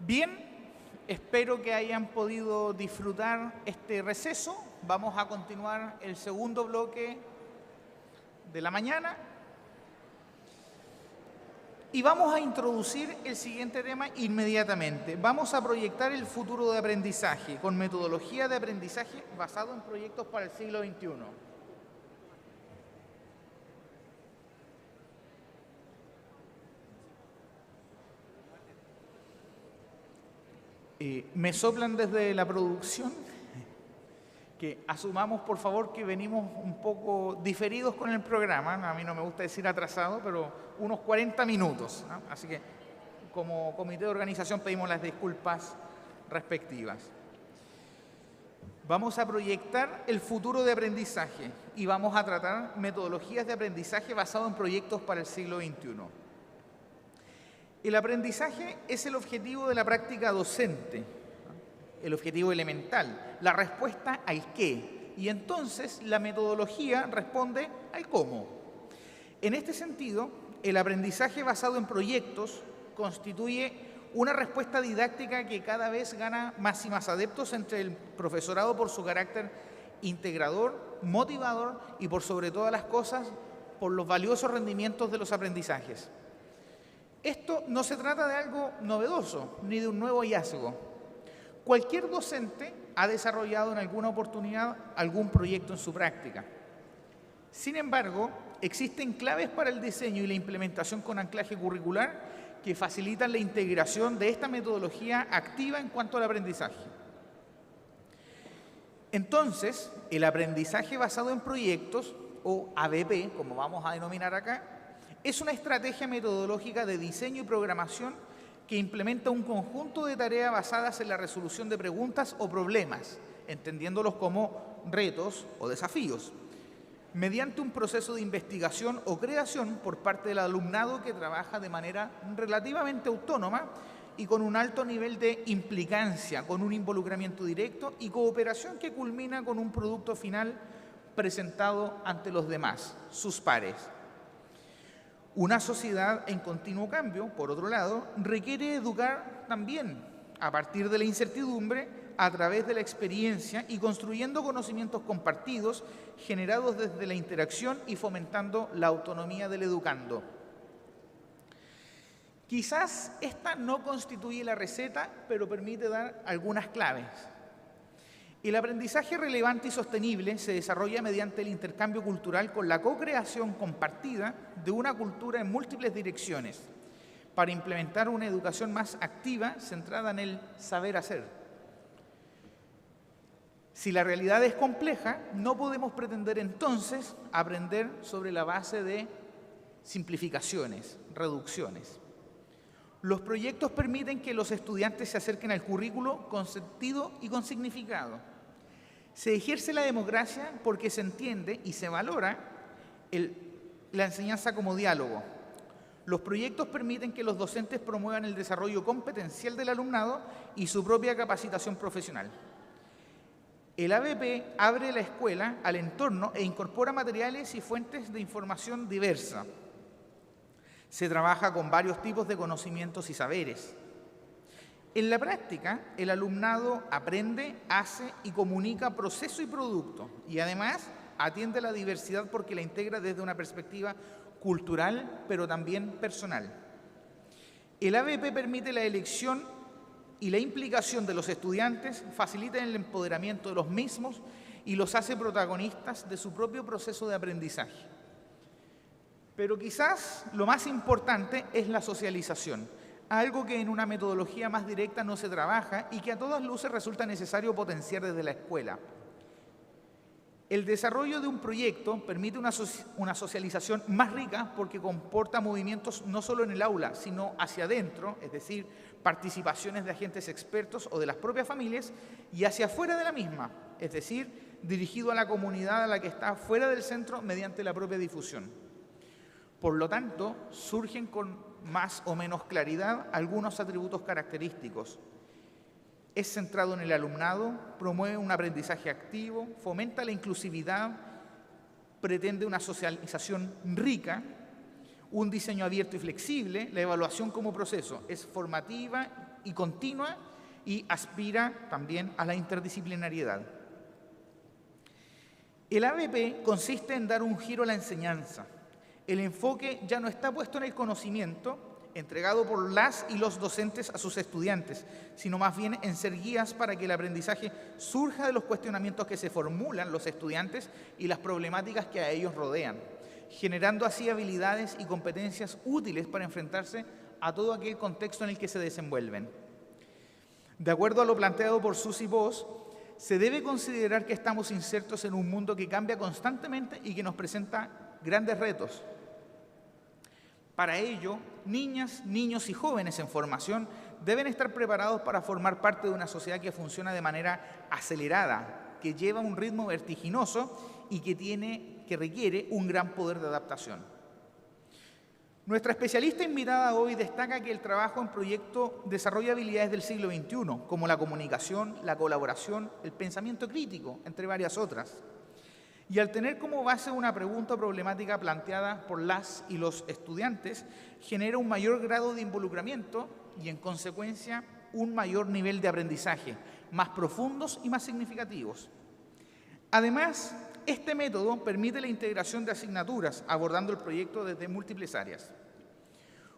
Bien, espero que hayan podido disfrutar este receso. Vamos a continuar el segundo bloque de la mañana y vamos a introducir el siguiente tema inmediatamente. Vamos a proyectar el futuro de aprendizaje con metodología de aprendizaje basado en proyectos para el siglo XXI. Me soplan desde la producción que asumamos, por favor, que venimos un poco diferidos con el programa. A mí no me gusta decir atrasado, pero unos 40 minutos, ¿no? Así que, como comité de organización, pedimos las disculpas respectivas. Vamos a proyectar el futuro de aprendizaje y vamos a tratar metodologías de aprendizaje basado en proyectos para el siglo XXI. El aprendizaje es el objetivo de la práctica docente, el objetivo elemental, la respuesta al qué, y entonces la metodología responde al cómo. En este sentido, el aprendizaje basado en proyectos constituye una respuesta didáctica que cada vez gana más y más adeptos entre el profesorado por su carácter integrador, motivador y por sobre todas las cosas, por los valiosos rendimientos de los aprendizajes. Esto no se trata de algo novedoso, ni de un nuevo hallazgo. Cualquier docente ha desarrollado en alguna oportunidad algún proyecto en su práctica. Sin embargo, existen claves para el diseño y la implementación con anclaje curricular que facilitan la integración de esta metodología activa en cuanto al aprendizaje. Entonces, el aprendizaje basado en proyectos, o ABP, como vamos a denominar acá, es una estrategia metodológica de diseño y programación que implementa un conjunto de tareas basadas en la resolución de preguntas o problemas, entendiéndolos como retos o desafíos, mediante un proceso de investigación o creación por parte del alumnado que trabaja de manera relativamente autónoma y con un alto nivel de implicancia, con un involucramiento directo y cooperación que culmina con un producto final presentado ante los demás, sus pares. Una sociedad en continuo cambio, por otro lado, requiere educar también a partir de la incertidumbre, a través de la experiencia y construyendo conocimientos compartidos, generados desde la interacción y fomentando la autonomía del educando. Quizás esta no constituye la receta, pero permite dar algunas claves. El aprendizaje relevante y sostenible se desarrolla mediante el intercambio cultural con la co-creación compartida de una cultura en múltiples direcciones para implementar una educación más activa centrada en el saber hacer. Si la realidad es compleja, no podemos pretender entonces aprender sobre la base de simplificaciones, reducciones. Los proyectos permiten que los estudiantes se acerquen al currículo con sentido y con significado. Se ejerce la democracia porque se entiende y se valora la enseñanza como diálogo. Los proyectos permiten que los docentes promuevan el desarrollo competencial del alumnado y su propia capacitación profesional. El ABP abre la escuela al entorno e incorpora materiales y fuentes de información diversa. Se trabaja con varios tipos de conocimientos y saberes. En la práctica, el alumnado aprende, hace y comunica proceso y producto, y además atiende a la diversidad porque la integra desde una perspectiva cultural, pero también personal. El ABP permite la elección y la implicación de los estudiantes, facilita el empoderamiento de los mismos y los hace protagonistas de su propio proceso de aprendizaje. Pero quizás lo más importante es la socialización, algo que en una metodología más directa no se trabaja y que a todas luces resulta necesario potenciar desde la escuela. El desarrollo de un proyecto permite una socialización más rica porque comporta movimientos no solo en el aula, sino hacia adentro, es decir, participaciones de agentes expertos o de las propias familias, y hacia afuera de la misma, es decir, dirigido a la comunidad a la que está fuera del centro mediante la propia difusión. Por lo tanto, surgen con más o menos claridad algunos atributos característicos. Es centrado en el alumnado, promueve un aprendizaje activo, fomenta la inclusividad, pretende una socialización rica, un diseño abierto y flexible, la evaluación como proceso es formativa y continua y aspira también a la interdisciplinariedad. El ABP consiste en dar un giro a la enseñanza. El enfoque ya no está puesto en el conocimiento entregado por las y los docentes a sus estudiantes, sino más bien en ser guías para que el aprendizaje surja de los cuestionamientos que se formulan los estudiantes y las problemáticas que a ellos rodean, generando así habilidades y competencias útiles para enfrentarse a todo aquel contexto en el que se desenvuelven. De acuerdo a lo planteado por Susie Voss, se debe considerar que estamos insertos en un mundo que cambia constantemente y que nos presenta grandes retos. Para ello, niñas, niños y jóvenes en formación deben estar preparados para formar parte de una sociedad que funciona de manera acelerada, que lleva un ritmo vertiginoso y que requiere un gran poder de adaptación. Nuestra especialista invitada hoy destaca que el trabajo en proyecto desarrolla habilidades del siglo XXI, como la comunicación, la colaboración, el pensamiento crítico, entre varias otras. Y al tener como base una pregunta o problemática planteada por las y los estudiantes, genera un mayor grado de involucramiento y, en consecuencia, un mayor nivel de aprendizaje, más profundos y más significativos. Además, este método permite la integración de asignaturas, abordando el proyecto desde múltiples áreas.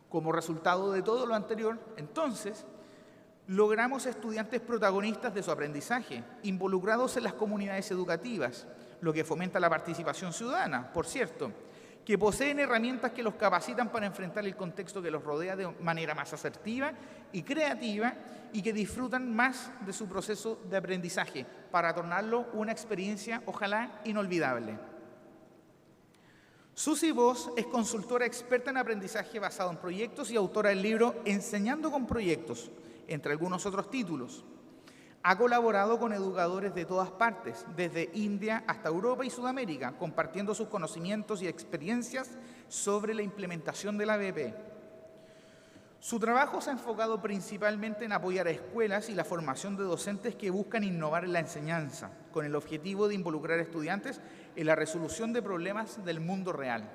Como resultado de todo lo anterior, entonces, logramos estudiantes protagonistas de su aprendizaje, involucrados en las comunidades educativas, lo que fomenta la participación ciudadana, por cierto, que poseen herramientas que los capacitan para enfrentar el contexto que los rodea de manera más asertiva y creativa y que disfrutan más de su proceso de aprendizaje para tornarlo una experiencia, ojalá, inolvidable. Susie Voss es consultora experta en aprendizaje basado en proyectos y autora del libro Enseñando con Proyectos, entre algunos otros títulos. Ha colaborado con educadores de todas partes, desde India hasta Europa y Sudamérica, compartiendo sus conocimientos y experiencias sobre la implementación de la ABP. Su trabajo se ha enfocado principalmente en apoyar a escuelas y la formación de docentes que buscan innovar en la enseñanza, con el objetivo de involucrar a estudiantes en la resolución de problemas del mundo real.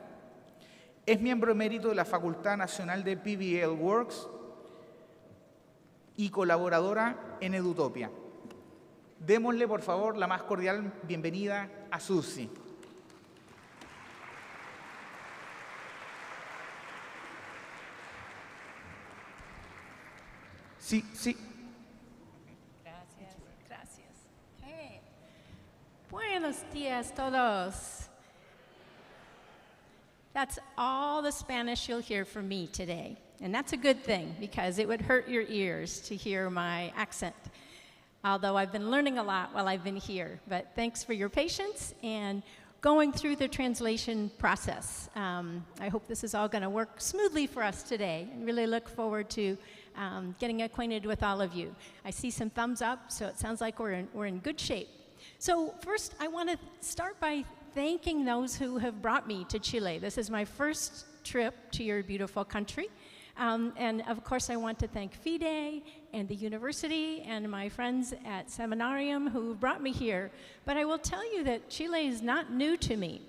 Es miembro emérito de la Facultad Nacional de PBL Works y colaboradora en Edutopia. Démosle, por favor, la más cordial bienvenida a Susie. Sí. Gracias. Hey. Buenos días todos. That's all the Spanish you'll hear from me today. And that's a good thing, because it would hurt your ears to hear my accent. Although I've been learning a lot while I've been here. But thanks for your patience and going through the translation process. I hope this is all going to work smoothly for us today. I really look forward to getting acquainted with all of you. I see some thumbs up, so it sounds like we're in good shape. So first, I want to start by thanking those who have brought me to Chile. This is my first trip to your beautiful country. And of course, I want to thank FIDE and the university and my friends at Seminarium who brought me here. But I will tell you that Chile is not new to me.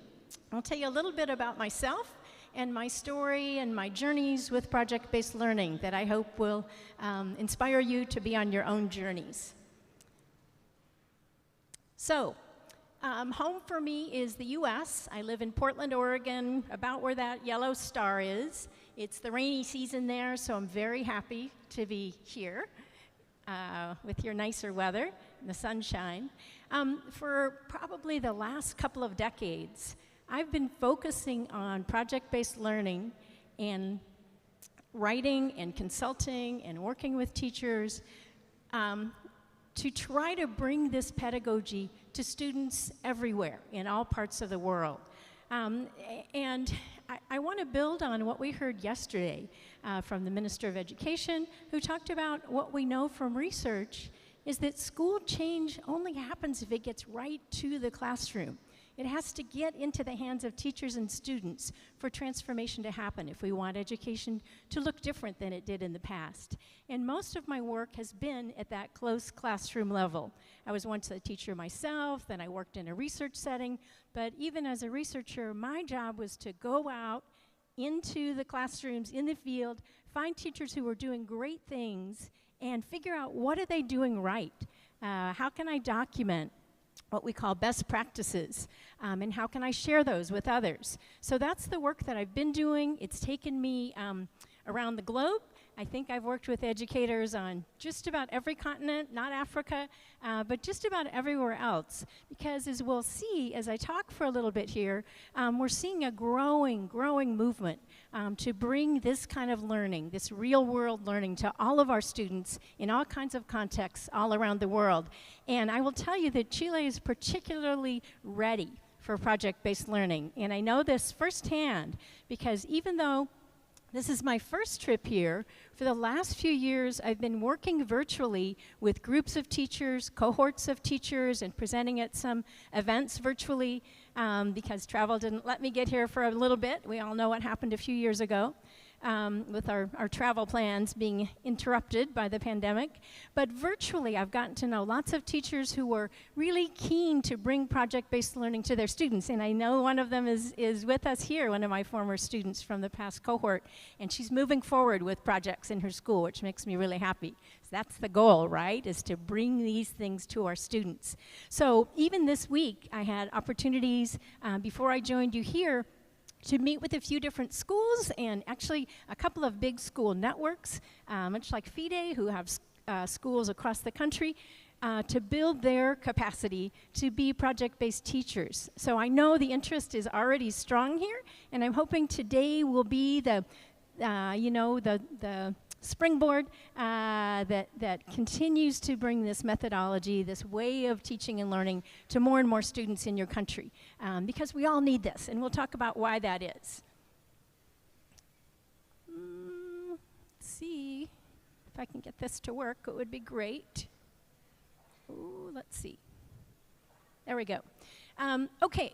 I'll tell you a little bit about myself and my story and my journeys with project-based learning that I hope will inspire you to be on your own journeys. So, home for me is the US. I live in Portland, Oregon, about where that yellow star is. It's the rainy season there, so I'm very happy to be here with your nicer weather and the sunshine. For probably the last couple of decades, I've been focusing on project-based learning and writing and consulting and working with teachers to try to bring this pedagogy to students everywhere in all parts of the world. And I want to build on what we heard yesterday from the Minister of Education, who talked about what we know from research is that school change only happens if it gets right to the classroom. It has to get into the hands of teachers and students for transformation to happen if we want education to look different than it did in the past. And most of my work has been at that close classroom level. I was once a teacher myself, then I worked in a research setting, but even as a researcher, my job was to go out into the classrooms, in the field, find teachers who are doing great things and figure out what are they doing right. How can I document what we call best practices, and how can I share those with others? So that's the work that I've been doing. It's taken me around the globe. I think I've worked with educators on just about every continent, not Africa, but just about everywhere else. Because as we'll see, as I talk for a little bit here, we're seeing a growing movement to bring this kind of learning, this real world learning, to all of our students in all kinds of contexts all around the world. And I will tell you that Chile is particularly ready for project-based learning. And I know this firsthand because even though this is my first trip here, for the last few years I've been working virtually with groups of teachers, cohorts of teachers, and presenting at some events virtually because travel didn't let me get here for a little bit. We all know what happened a few years ago with our travel plans being interrupted by the pandemic. But virtually I've gotten to know lots of teachers who were really keen to bring project-based learning to their students. And I know one of them is with us here, one of my former students from the past cohort. And she's moving forward with projects in her school, which makes me really happy. So that's the goal, right, is to bring these things to our students. So even this week, I had opportunities before I joined you here to meet with a few different schools and actually a couple of big school networks, much like FIDE, who have schools across the country, to build their capacity to be project-based teachers. So I know the interest is already strong here, and I'm hoping today will be the springboard that continues to bring this methodology, this way of teaching and learning to more and more students in your country, because we all need this, and we'll talk about why that is. Let's see if I can get this to work. It would be great. Ooh, let's see. There we go. Okay.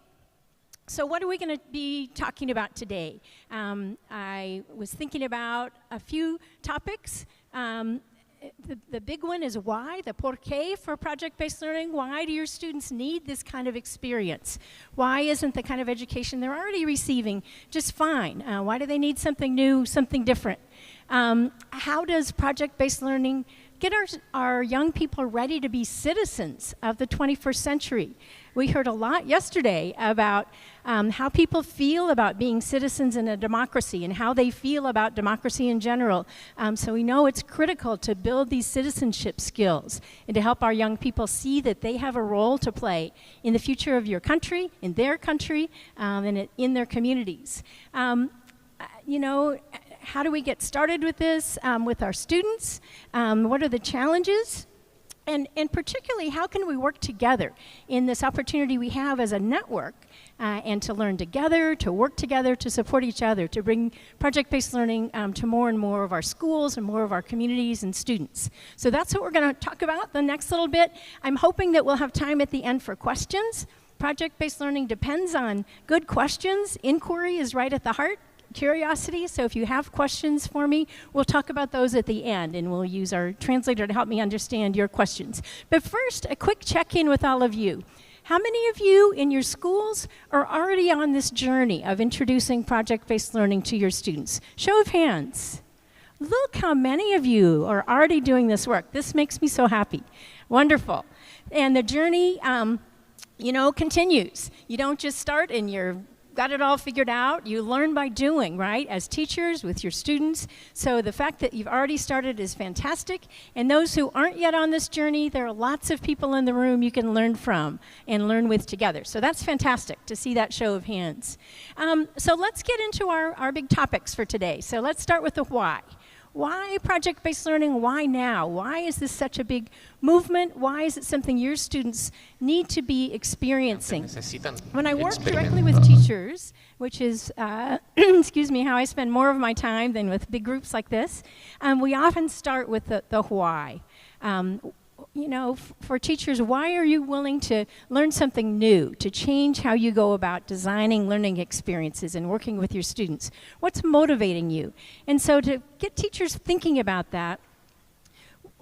So what are we going to be talking about today? I was thinking about a few topics. The big one is why, the por qué for project-based learning. Why do your students need this kind of experience? Why isn't the kind of education they're already receiving just fine? Why do they need something new, something different? How does project-based learning get our young people ready to be citizens of the 21st century? We heard a lot yesterday about how people feel about being citizens in a democracy and how they feel about democracy in general. So we know it's critical to build these citizenship skills and to help our young people see that they have a role to play in the future of your country, in their country, and in their communities. How do we get started with this with our students? What are the challenges? And particularly, how can we work together in this opportunity we have as a network and to learn together, to work together, to support each other, to bring project-based learning to more and more of our schools and more of our communities and students. So that's what we're going to talk about the next little bit. I'm hoping that we'll have time at the end for questions. Project-based learning depends on good questions. Inquiry is right at the heart. Curiosity, so if you have questions for me, we'll talk about those at the end, and we'll use our translator to help me understand your questions. But first, a quick check-in with all of you. How many of you in your schools are already on this journey of introducing project-based learning to your students? Show of hands. Look how many of you are already doing this work. This makes me so happy. Wonderful. And the journey, continues. You don't just start and you're got it all figured out. You learn by doing, right? As teachers with your students. So the fact that you've already started is fantastic. And those who aren't yet on this journey, there are lots of people in the room you can learn from and learn with together. So that's fantastic to see that show of hands. So let's get into our big topics for today. So let's start with the why. Why project-based learning? Why now? Why is this such a big movement? Why is it something your students need to be experiencing? When I work directly with teachers, which is, excuse me, how I spend more of my time than with big groups like this, we often start with the why. For teachers, why are you willing to learn something new, to change how you go about designing learning experiences and working with your students? What's motivating you? And so to get teachers thinking about that,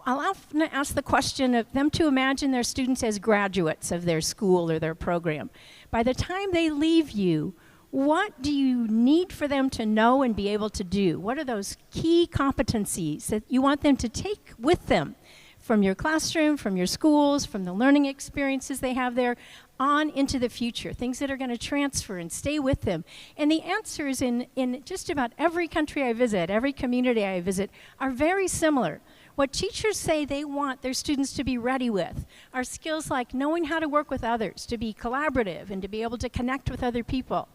I'll often ask the question of them to imagine their students as graduates of their school or their program. By the time they leave you, what do you need for them to know and be able to do? What are those key competencies that you want them to take with them from your classroom, from your schools, from the learning experiences they have there, on into the future, things that are going to transfer and stay with them? And the answers in just about every country I visit, every community I visit, are very similar. What teachers say they want their students to be ready with are skills like knowing how to work with others, to be collaborative and to be able to connect with other people,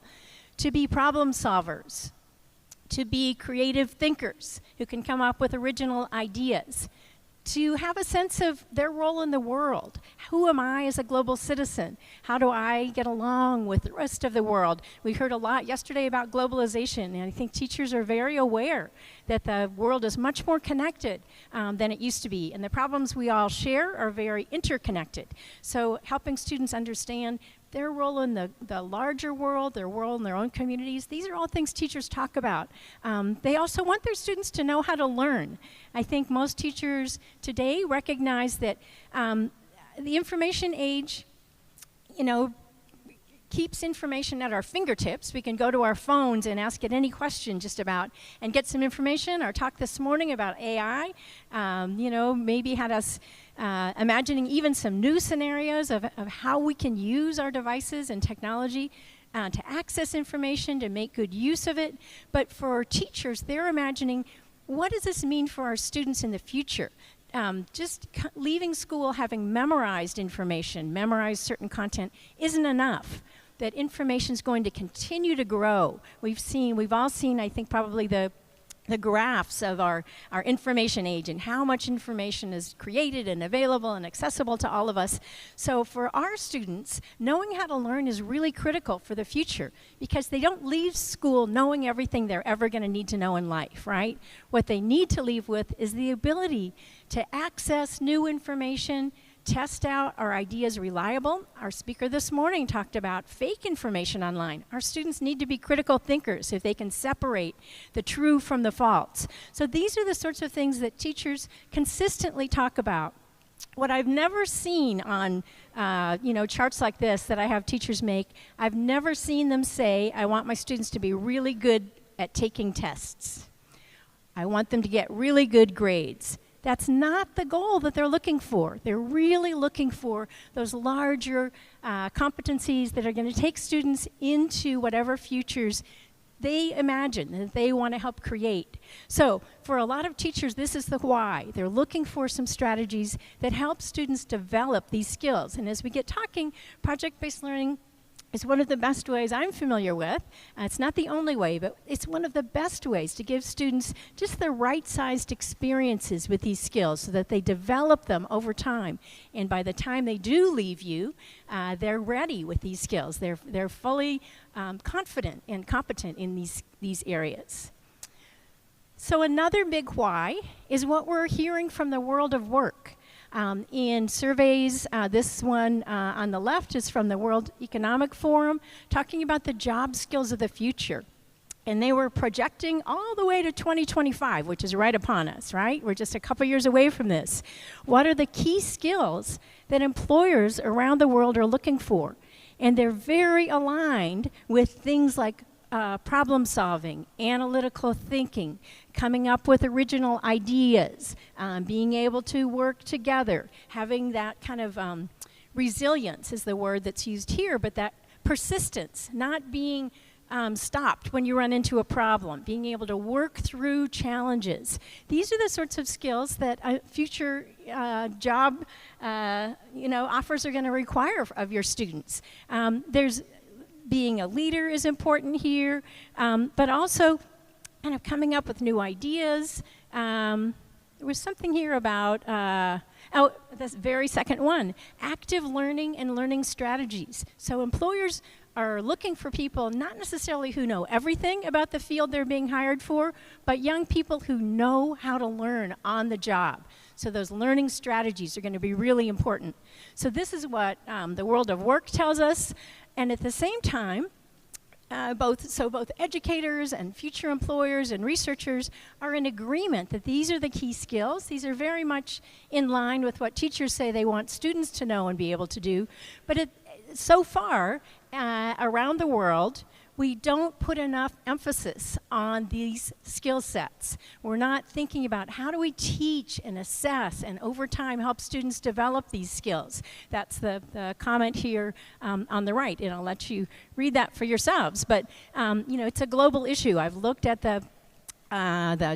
to be problem solvers, to be creative thinkers who can come up with original ideas, to have a sense of their role in the world. Who am I as a global citizen? How do I get along with the rest of the world? We heard a lot yesterday about globalization, and I think teachers are very aware that the world is much more connected than it used to be, and the problems we all share are very interconnected. So helping students understand their role in the larger world, their role in their own communities, these are all things teachers talk about. They also want their students to know how to learn. I think most teachers today recognize that the information age, keeps information at our fingertips. We can go to our phones and ask it any question just about and get some information. Our talk this morning about AI, maybe had us imagining even some new scenarios of how we can use our devices and technology to access information, to make good use of it. But for teachers, they're imagining, what does this mean for our students in the future? Just leaving school having memorized information, memorized certain content, isn't enough. That information is going to continue to grow. We've all seen, I think, probably the graphs of our information age and how much information is created and available and accessible to all of us. So for our students, knowing how to learn is really critical for the future, because they don't leave school knowing everything they're ever going to need to know in life, right? What they need to leave with is the ability to access new information, test out, are ideas reliable? Our speaker this morning talked about fake information online. Our students need to be critical thinkers if they can separate the true from the false. So these are the sorts of things that teachers consistently talk about. What I've never seen on charts like this that I have teachers make, I've never seen them say, I want my students to be really good at taking tests. I want them to get really good grades. That's not the goal that they're looking for. They're really looking for those larger competencies that are going to take students into whatever futures they imagine that they want to help create. So for a lot of teachers, this is the why. They're looking for some strategies that help students develop these skills. And as we get talking, project-based learning is one of the best ways I'm familiar with. It's not the only way, but it's one of the best ways to give students just the right-sized experiences with these skills so that they develop them over time. And by the time they do leave you, they're ready with these skills. They're fully confident and competent in these areas. So another big why is what we're hearing from the world of work. In surveys, this one on the left is from the World Economic Forum, talking about the job skills of the future. And they were projecting all the way to 2025, which is right upon us, right? We're just a couple years away from this. What are the key skills that employers around the world are looking for? And they're very aligned with things like problem solving, analytical thinking, coming up with original ideas, being able to work together, having that kind of resilience is the word that's used here, but that persistence, not being stopped when you run into a problem, being able to work through challenges. These are the sorts of skills that a future job offers are going to require of your students. Being a leader is important here, but also kind of coming up with new ideas. There was something here about, this very second one, active learning and learning strategies. So employers are looking for people not necessarily who know everything about the field they're being hired for, but young people who know how to learn on the job. So those learning strategies are going to be really important. So this is what the world of work tells us. And at the same time, both educators and future employers and researchers are in agreement that these are the key skills. These are very much in line with what teachers say they want students to know and be able to do. But so far, around the world, we don't put enough emphasis on these skill sets. We're not thinking about how do we teach and assess and over time help students develop these skills. That's the comment here on the right, and I'll let you read that for yourselves. But it's a global issue. I've looked at the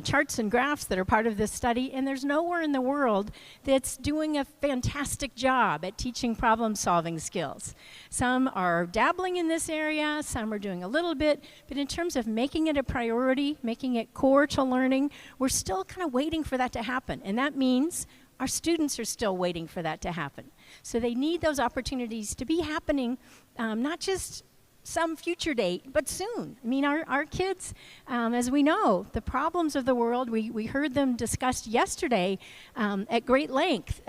charts and graphs that are part of this study, and there's nowhere in the world that's doing a fantastic job at teaching problem-solving skills. Some are dabbling in this area, some are doing a little bit, but in terms of making it a priority, making it core to learning, we're still kind of waiting for that to happen, and that means our students are still waiting for that to happen. So they need those opportunities to be happening, not just some future date, but soon. I mean, our kids, as we know, the problems of the world, we heard them discussed yesterday at great length.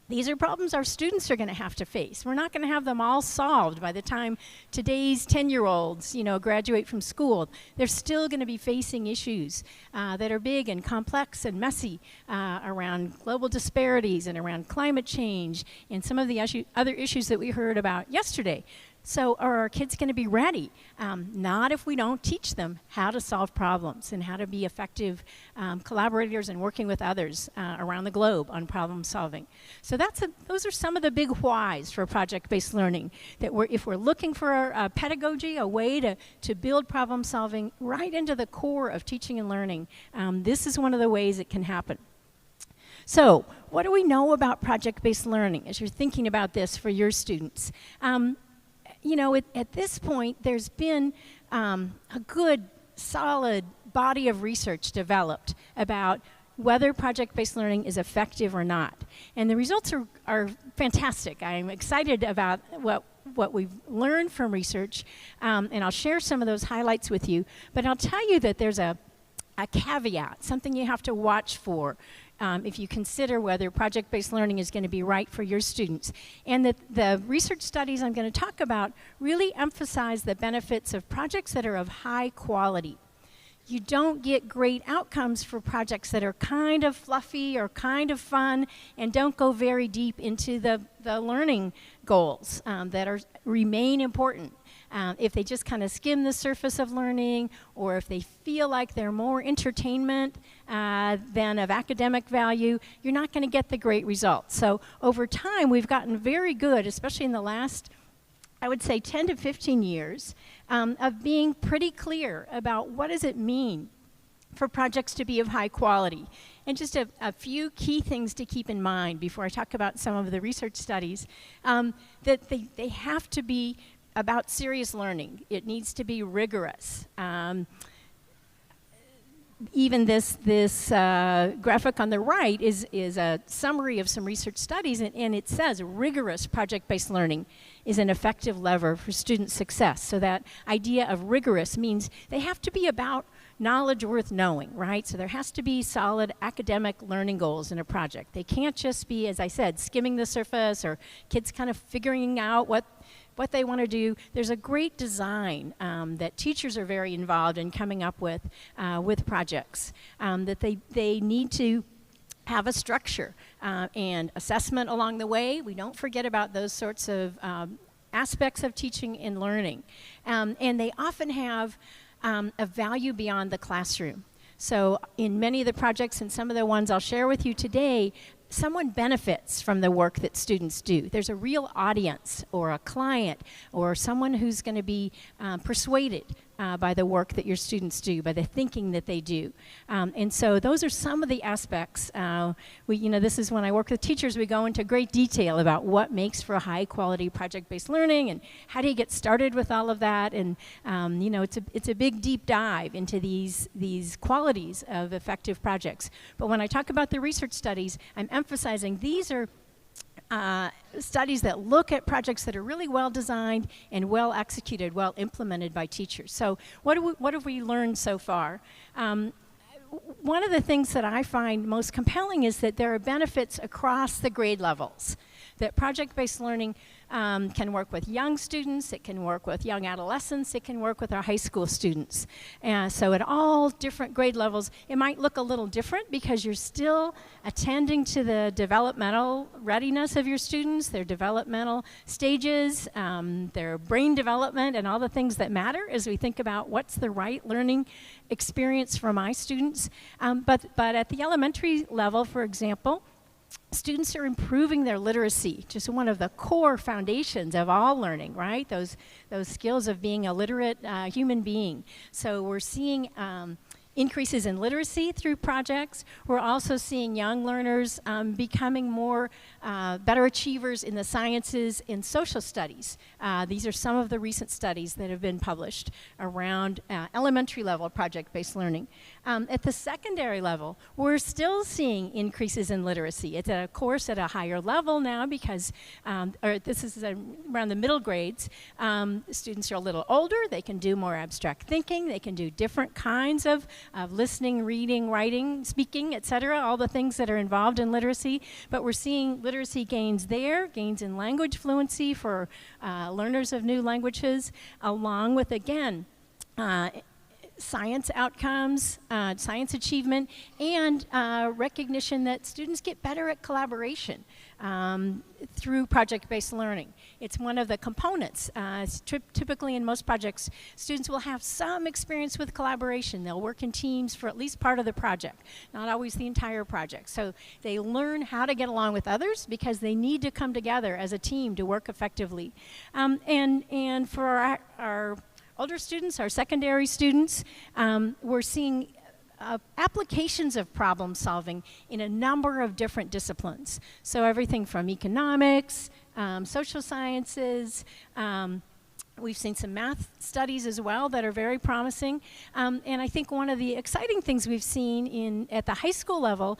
These are problems our students are going to have to face. We're not going to have them all solved by the time today's 10-year-olds, graduate from school. They're still going to be facing issues that are big and complex and messy around global disparities and around climate change and some of the other issues that we heard about yesterday. So are our kids going to be ready? Not if we don't teach them how to solve problems and how to be effective collaborators and working with others around the globe on problem solving. So those are some of the big whys for project-based learning, that if we're looking for a pedagogy, a way to build problem solving right into the core of teaching and learning, this is one of the ways it can happen. So what do we know about project-based learning as you're thinking about this for your students? At this point, there's been a good, solid body of research developed about whether project-based learning is effective or not. And the results are fantastic. I'm excited about what we've learned from research, and I'll share some of those highlights with you. But I'll tell you that there's a caveat, something you have to watch for if you consider whether project-based learning is going to be right for your students. And that the research studies I'm going to talk about really emphasize the benefits of projects that are of high quality. You don't get great outcomes for projects that are kind of fluffy or kind of fun and don't go very deep into the learning goals that remain important. If they just kind of skim the surface of learning, or if they feel like they're more entertainment than of academic value, you're not going to get the great results. So over time, we've gotten very good, especially in the last, I would say 10 to 15 years, of being pretty clear about what does it mean for projects to be of high quality. And just a few key things to keep in mind before I talk about some of the research studies, that they have to be about serious learning. It needs to be rigorous. Even this graphic on the right is a summary of some research studies, and it says rigorous project-based learning is an effective lever for student success. So that idea of rigorous means they have to be about knowledge worth knowing, right? So there has to be solid academic learning goals in a project. They can't just be, as I said, skimming the surface or kids kind of figuring out what they want to do. There's a great design that teachers are very involved in coming up with projects, that they need to have a structure and assessment along the way. We don't forget about those sorts of aspects of teaching and learning. And they often have a value beyond the classroom. So in many of the projects and some of the ones I'll share with you today, someone benefits from the work that students do. There's a real audience or a client or someone who's going to be persuaded by the work that your students do, by the thinking that they do. And so those are some of the aspects. This is when I work with teachers, we go into great detail about what makes for high quality project-based learning and how do you get started with all of that. And it's a big deep dive into these qualities of effective projects. But when I talk about the research studies, I'm emphasizing these are studies that look at projects that are really well designed and well executed, well implemented by teachers. So what have we learned so far? One of the things that I find most compelling is that there are benefits across the grade levels. that project-based learning can work with young students, it can work with young adolescents, it can work with our high school students. So at all different grade levels, it might look a little different because you're still attending to the developmental readiness of your students, their developmental stages, their brain development, and all the things that matter as we think about what's the right learning experience for my students. But at the elementary level, for example, students are improving their literacy, just one of the core foundations of all learning, right? Those skills of being a literate human being. So we're seeing increases in literacy through projects. We're also seeing young learners becoming more better achievers in the sciences and social studies. These are some of the recent studies that have been published around elementary level project-based learning. At the secondary level, we're still seeing increases in literacy. It's of course at a higher level now because, this is around the middle grades. Students are a little older, they can do more abstract thinking, they can do different kinds of listening, reading, writing, speaking, etc., all the things that are involved in literacy. But we're seeing literacy gains there, gains in language fluency for learners of new languages, along with, again, science outcomes, science achievement, and recognition that students get better at collaboration through project-based learning. It's one of the components. Typically in most projects, students will have some experience with collaboration. They'll work in teams for at least part of the project, not always the entire project. So they learn how to get along with others because they need to come together as a team to work effectively. And for our older students, our secondary students, we're seeing applications of problem solving in a number of different disciplines. So everything from economics, social sciences, we've seen some math studies as well that are very promising. And I think one of the exciting things we've seen at the high school level,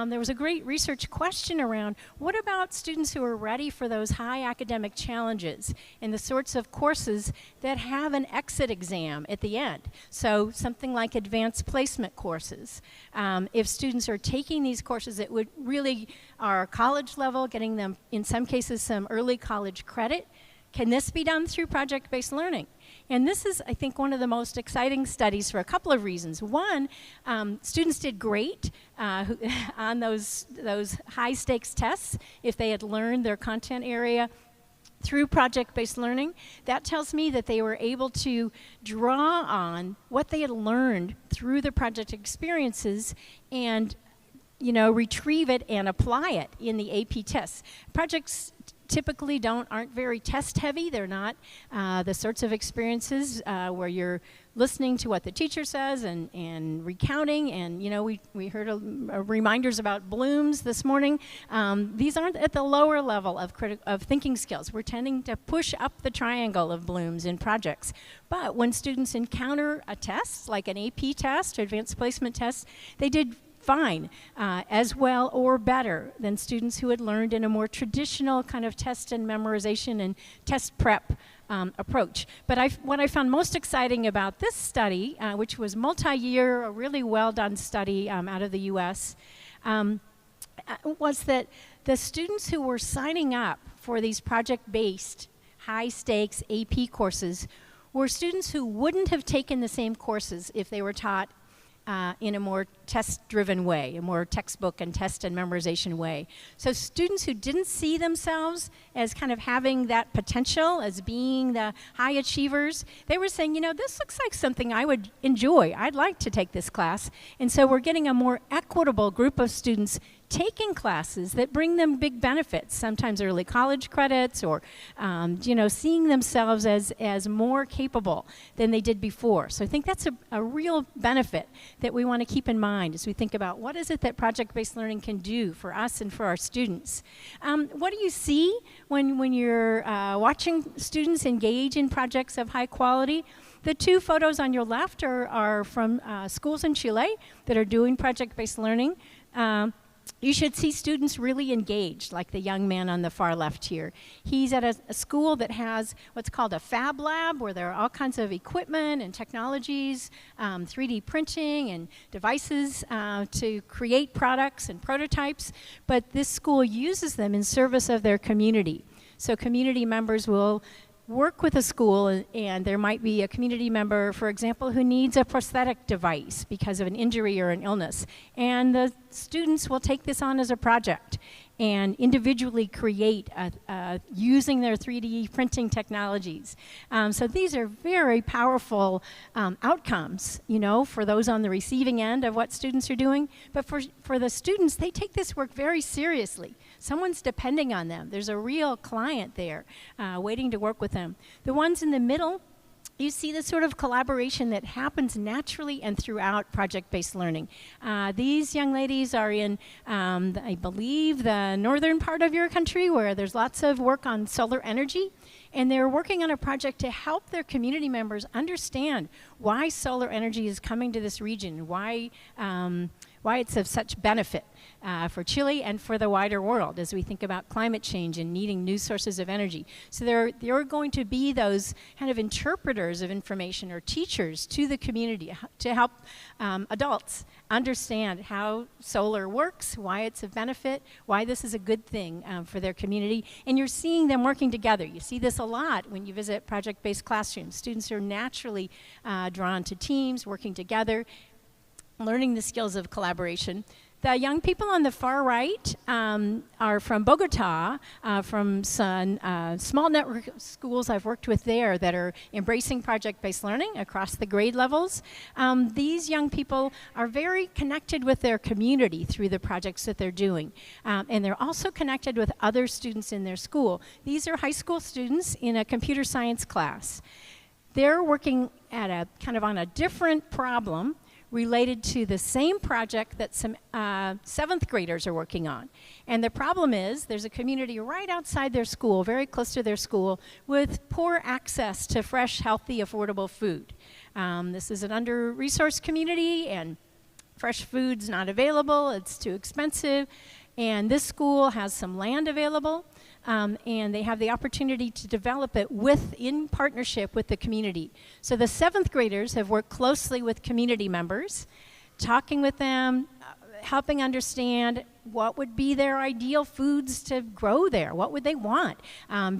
there was a great research question around what about students who are ready for those high academic challenges and the sorts of courses that have an exit exam at the end. So something like advanced placement courses. If students are taking these courses that would really are college level, getting them in some cases some early college credit, can this be done through project-based learning? And this is, I think, one of the most exciting studies for a couple of reasons. One, students did great on those high-stakes tests if they had learned their content area through project-based learning. That tells me that they were able to draw on what they had learned through the project experiences and, retrieve it and apply it in the AP tests. Projects typically aren't very test heavy. They're not the sorts of experiences where you're listening to what the teacher says and recounting, and we heard reminders about blooms this morning. These aren't at the lower level of thinking skills. We're tending to push up the triangle of blooms in projects. But when students encounter a test, like an AP test or advanced placement test, they did fine, as well or better than students who had learned in a more traditional kind of test and memorization and test prep approach. But what I found most exciting about this study, which was multi-year, a really well-done study out of the US, was that the students who were signing up for these project-based, high-stakes AP courses were students who wouldn't have taken the same courses if they were taught in a more test-driven way, a more textbook and test and memorization way. So students who didn't see themselves as kind of having that potential, as being the high achievers, they were saying, this looks like something I would enjoy. I'd like to take this class. And so we're getting a more equitable group of students taking classes that bring them big benefits, sometimes early college credits or, seeing themselves as more capable than they did before. So I think that's a real benefit that we want to keep in mind as we think about what is it that project-based learning can do for us and for our students. What do you see when you're watching students engage in projects of high quality? The two photos on your left are from schools in Chile that are doing project-based learning. You should see students really engaged, like the young man on the far left here. He's at a school that has what's called a fab lab, where there are all kinds of equipment and technologies, 3D printing and devices to create products and prototypes, but this school uses them in service of their community. So community members will work with a school, and there might be a community member, for example, who needs a prosthetic device because of an injury or an illness. And the students will take this on as a project and individually create using their 3D printing technologies. So these are very powerful outcomes, you know, for those on the receiving end of what students are doing. But for the students, they take this work very seriously. Someone's depending on them. There's a real client there waiting to work with them. The ones in the middle, you see the sort of collaboration that happens naturally and throughout project-based learning. These young ladies are in, I believe, the northern part of your country, where there's lots of work on solar energy. And they're working on a project to help their community members understand why solar energy is coming to this region, why it's of such benefit for Chile and for the wider world as we think about climate change and needing new sources of energy. So they're going to be those kind of interpreters of information, or teachers to the community, to help adults understand how solar works, why it's a benefit, why this is a good thing for their community. And you're seeing them working together. You see this a lot when you visit project-based classrooms. Students are naturally drawn to teams, working together, learning the skills of collaboration. The young people on the far right are from Bogota, from some small network schools I've worked with there that are embracing project-based learning across the grade levels. These young people are very connected with their community through the projects that they're doing. And they're also connected with other students in their school. These are high school students in a computer science class. They're working at a kind of on a different problem related to the same project that some 7th graders are working on. And the problem is there's a community right outside their school, very close to their school, with poor access to fresh, healthy, affordable food. This is an under-resourced community, and fresh food's not available, it's too expensive. And this school has some land available, and they have the opportunity to develop it in partnership with the community. So the 7th graders have worked closely with community members, talking with them, helping understand what would be their ideal foods to grow there, what would they want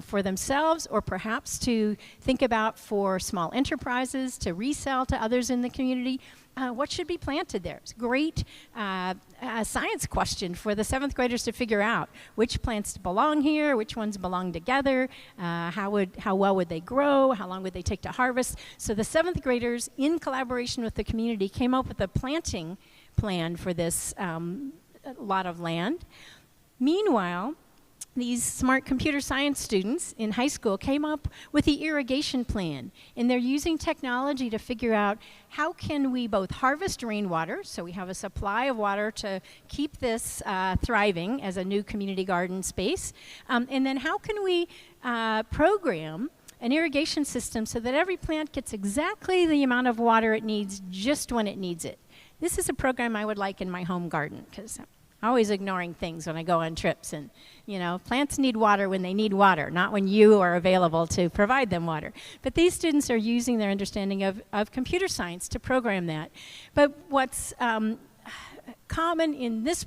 for themselves, or perhaps to think about for small enterprises to resell to others in the community. What should be planted there? It's a great science question for the 7th graders to figure out which plants belong here, which ones belong together, how well would they grow, how long would they take to harvest. So the 7th graders, in collaboration with the community, came up with a planting plan for this lot of land. Meanwhile, these smart computer science students in high school came up with the irrigation plan, and they're using technology to figure out how can we both harvest rainwater, so we have a supply of water to keep this thriving as a new community garden space, and then how can we program an irrigation system so that every plant gets exactly the amount of water it needs just when it needs it. This is a program I would like in my home garden, because I'm always ignoring things when I go on trips. And, you know, plants need water when they need water, not when you are available to provide them water. But these students are using their understanding of computer science to program that. But what's common in this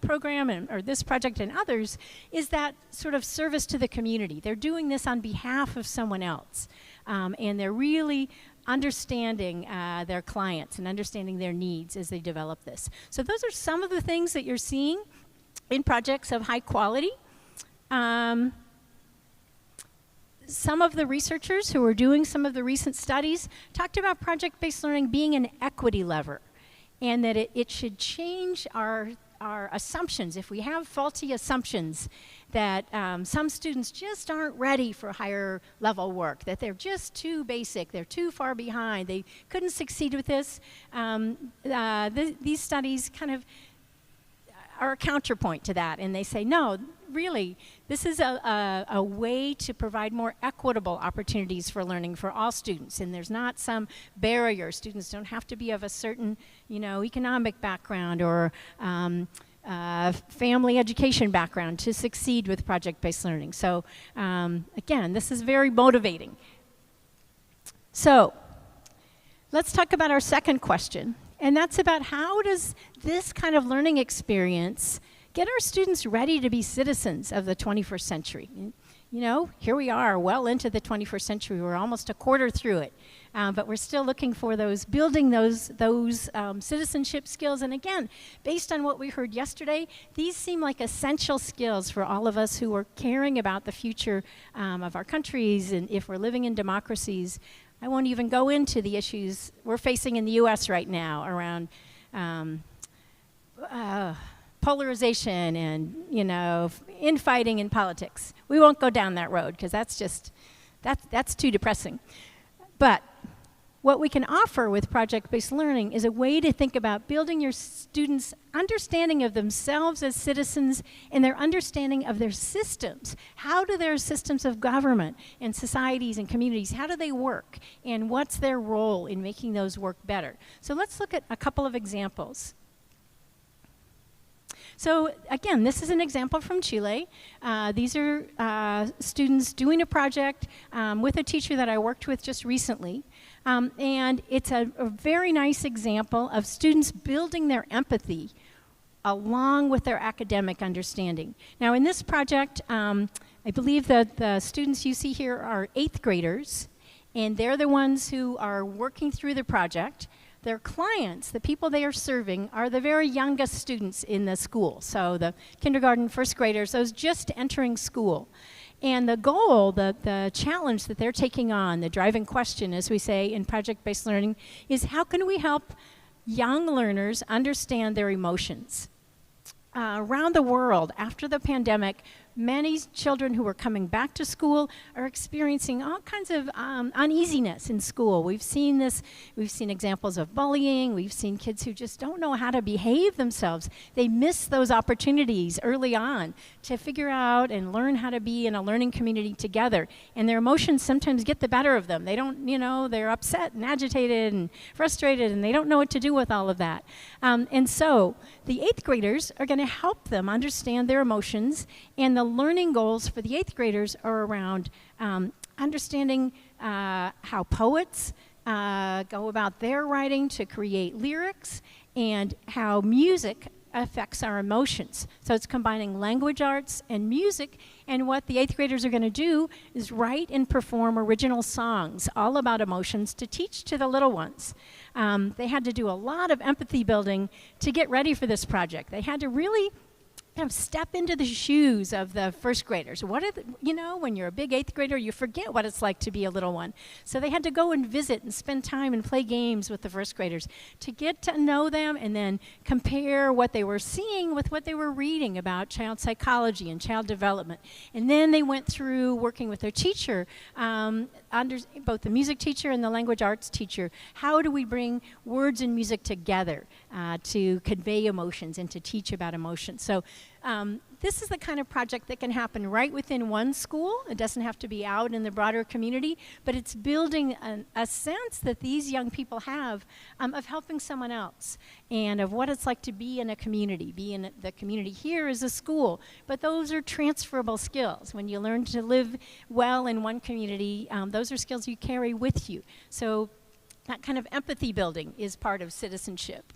program or this project and others is that sort of service to the community. They're doing this on behalf of someone else. And they're really understanding their clients and understanding their needs as they develop this. So those are some of the things that you're seeing in projects of high quality. Some of the researchers who are doing some of the recent studies talked about project-based learning being an equity lever, and that it should change our assumptions. If we have faulty assumptions that some students just aren't ready for higher level work, that they're just too basic, they're too far behind, they couldn't succeed with this, these studies kind of are a counterpoint to that, and they say, no, really, this is a way to provide more equitable opportunities for learning for all students, and there's not some barrier. Students don't have to be of a certain, economic background or family education background to succeed with project-based learning. So again, this is very motivating. So let's talk about our second question, and that's about how does this kind of learning experience get our students ready to be citizens of the 21st century? You know, here we are, well into the 21st century. We're almost a quarter through it. But we're still looking for building those citizenship skills. And again, based on what we heard yesterday, these seem like essential skills for all of us who are caring about the future of our countries, and if we're living in democracies. I won't even go into the issues we're facing in the US right now around polarization and, you know, infighting in politics. We won't go down that road because that's too depressing. But what we can offer with project-based learning is a way to think about building your students' understanding of themselves as citizens and their understanding of their systems. How do their systems of government and societies and communities, how do they work? And what's their role in making those work better? So let's look at a couple of examples. So again, this is an example from Chile. These are students doing a project with a teacher that I worked with just recently. And it's a very nice example of students building their empathy along with their academic understanding. Now in this project, I believe that the students you see here are 8th graders, and they're the ones who are working through the project. Their clients, the people they are serving, are the very youngest students in the school. So the kindergarten, 1st graders, those just entering school. And the goal, the challenge that they're taking on, the driving question, as we say in project-based learning, is how can we help young learners understand their emotions? Around the world, after the pandemic, many children who are coming back to school are experiencing all kinds of uneasiness in school. We've seen this, we've seen examples of bullying, we've seen kids who just don't know how to behave themselves. They miss those opportunities early on to figure out and learn how to be in a learning community together. And their emotions sometimes get the better of them. They don't, you know, they're upset and agitated and frustrated, and they don't know what to do with all of that. And so the 8th graders are going to help them understand their emotions, and the learning goals for the 8th graders are around understanding how poets go about their writing to create lyrics, and how music affects our emotions. So it's combining language arts and music, and what the 8th graders are going to do is write and perform original songs all about emotions to teach to the little ones. They had to do a lot of empathy building to get ready for this project. They had to really kind of step into the shoes of the 1st graders. You know, when you're a big 8th grader, you forget what it's like to be a little one. So they had to go and visit and spend time and play games with the 1st graders to get to know them, and then compare what they were seeing with what they were reading about child psychology and child development. And then they went through working with their teacher, both the music teacher and the language arts teacher. How do we bring words and music together to convey emotions and to teach about emotions? So this is the kind of project that can happen right within one school. It doesn't have to be out in the broader community, but it's building a sense that these young people have of helping someone else, and of what it's like to be in a community. Be in the community here is a school, but those are transferable skills. When you learn to live well in one community, those are skills you carry with you. So that kind of empathy building is part of citizenship.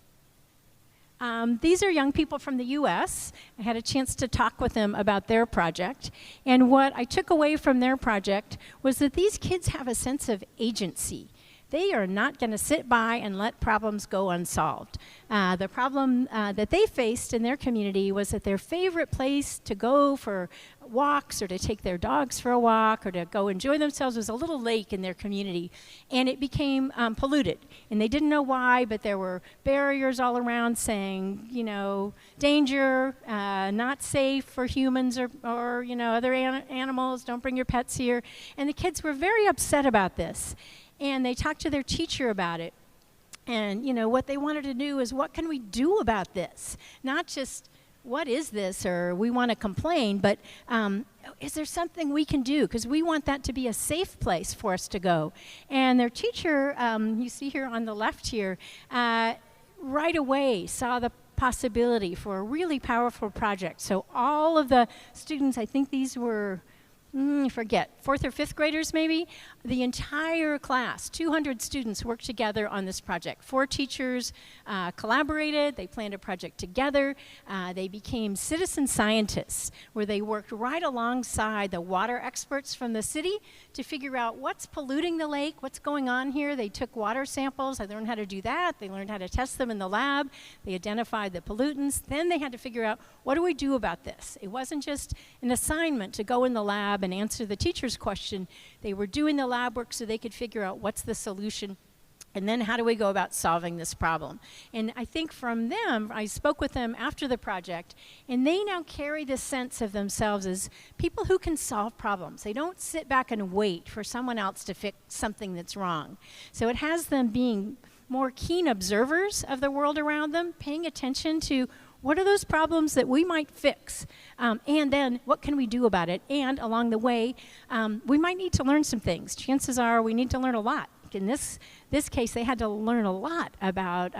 These are young people from the US. I had a chance to talk with them about their project. And what I took away from their project was that these kids have a sense of agency. They are not going to sit by and let problems go unsolved. The problem that they faced in their community was that their favorite place to go for walks, or to take their dogs for a walk, or to go enjoy themselves, was a little lake in their community. And it became polluted. And they didn't know why, but there were barriers all around saying, you know, danger, not safe for humans or you know, other animals, don't bring your pets here. And the kids were very upset about this. And they talked to their teacher about it. And, you know, what they wanted to do is, what can we do about this? Not just, what is this, or we want to complain, but is there something we can do? Because we want that to be a safe place for us to go. And their teacher, you see here on the left here, right away saw the possibility for a really powerful project. So all of the students, I think these were, I forget, 4th or 5th graders maybe, the entire class, 200 students worked together on this project. 4 teachers collaborated, they planned a project together, they became citizen scientists where they worked right alongside the water experts from the city to figure out what's polluting the lake, what's going on here. They took water samples, they learned how to do that, they learned how to test them in the lab, they identified the pollutants, then they had to figure out, what do we do about this? It wasn't just an assignment to go in the lab and answer the teacher's question. They were doing the lab work so they could figure out what's the solution and then how do we go about solving this problem. And I think from them, I spoke with them after the project, and they now carry this sense of themselves as people who can solve problems. They don't sit back and wait for someone else to fix something that's wrong. So it has them being more keen observers of the world around them, paying attention to what are those problems that we might fix, and then what can we do about it? And along the way, we might need to learn some things. Chances are we need to learn a lot. In this case, they had to learn a lot about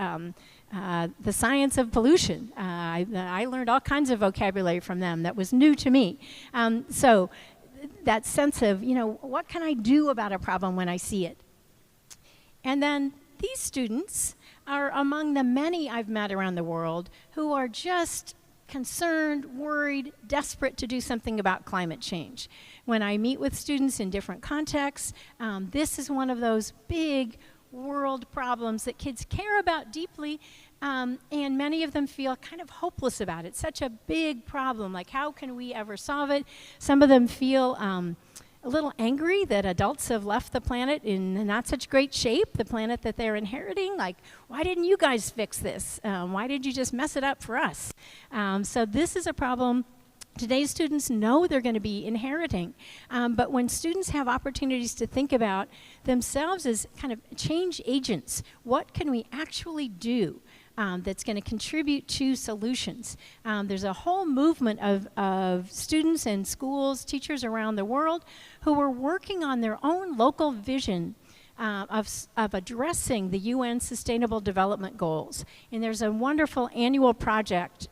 the science of pollution. I learned all kinds of vocabulary from them that was new to me. So that sense of, what can I do about a problem when I see it? And then these students are among the many I've met around the world who are just concerned, worried, desperate to do something about climate change. When I meet with students in different contexts, this is one of those big world problems that kids care about deeply, and many of them feel kind of hopeless about it. Such a big problem, like how can we ever solve it? Some of them feel a little angry that adults have left the planet in not such great shape, the planet that they're inheriting. Like, why didn't you guys fix this? Why did you just mess it up for us? So this is a problem today's students know they're going to be inheriting. But when students have opportunities to think about themselves as kind of change agents, what can we actually do that's going to contribute to solutions? There's a whole movement of students and schools, teachers around the world who are working on their own local vision of addressing the UN Sustainable Development Goals. And there's a wonderful annual project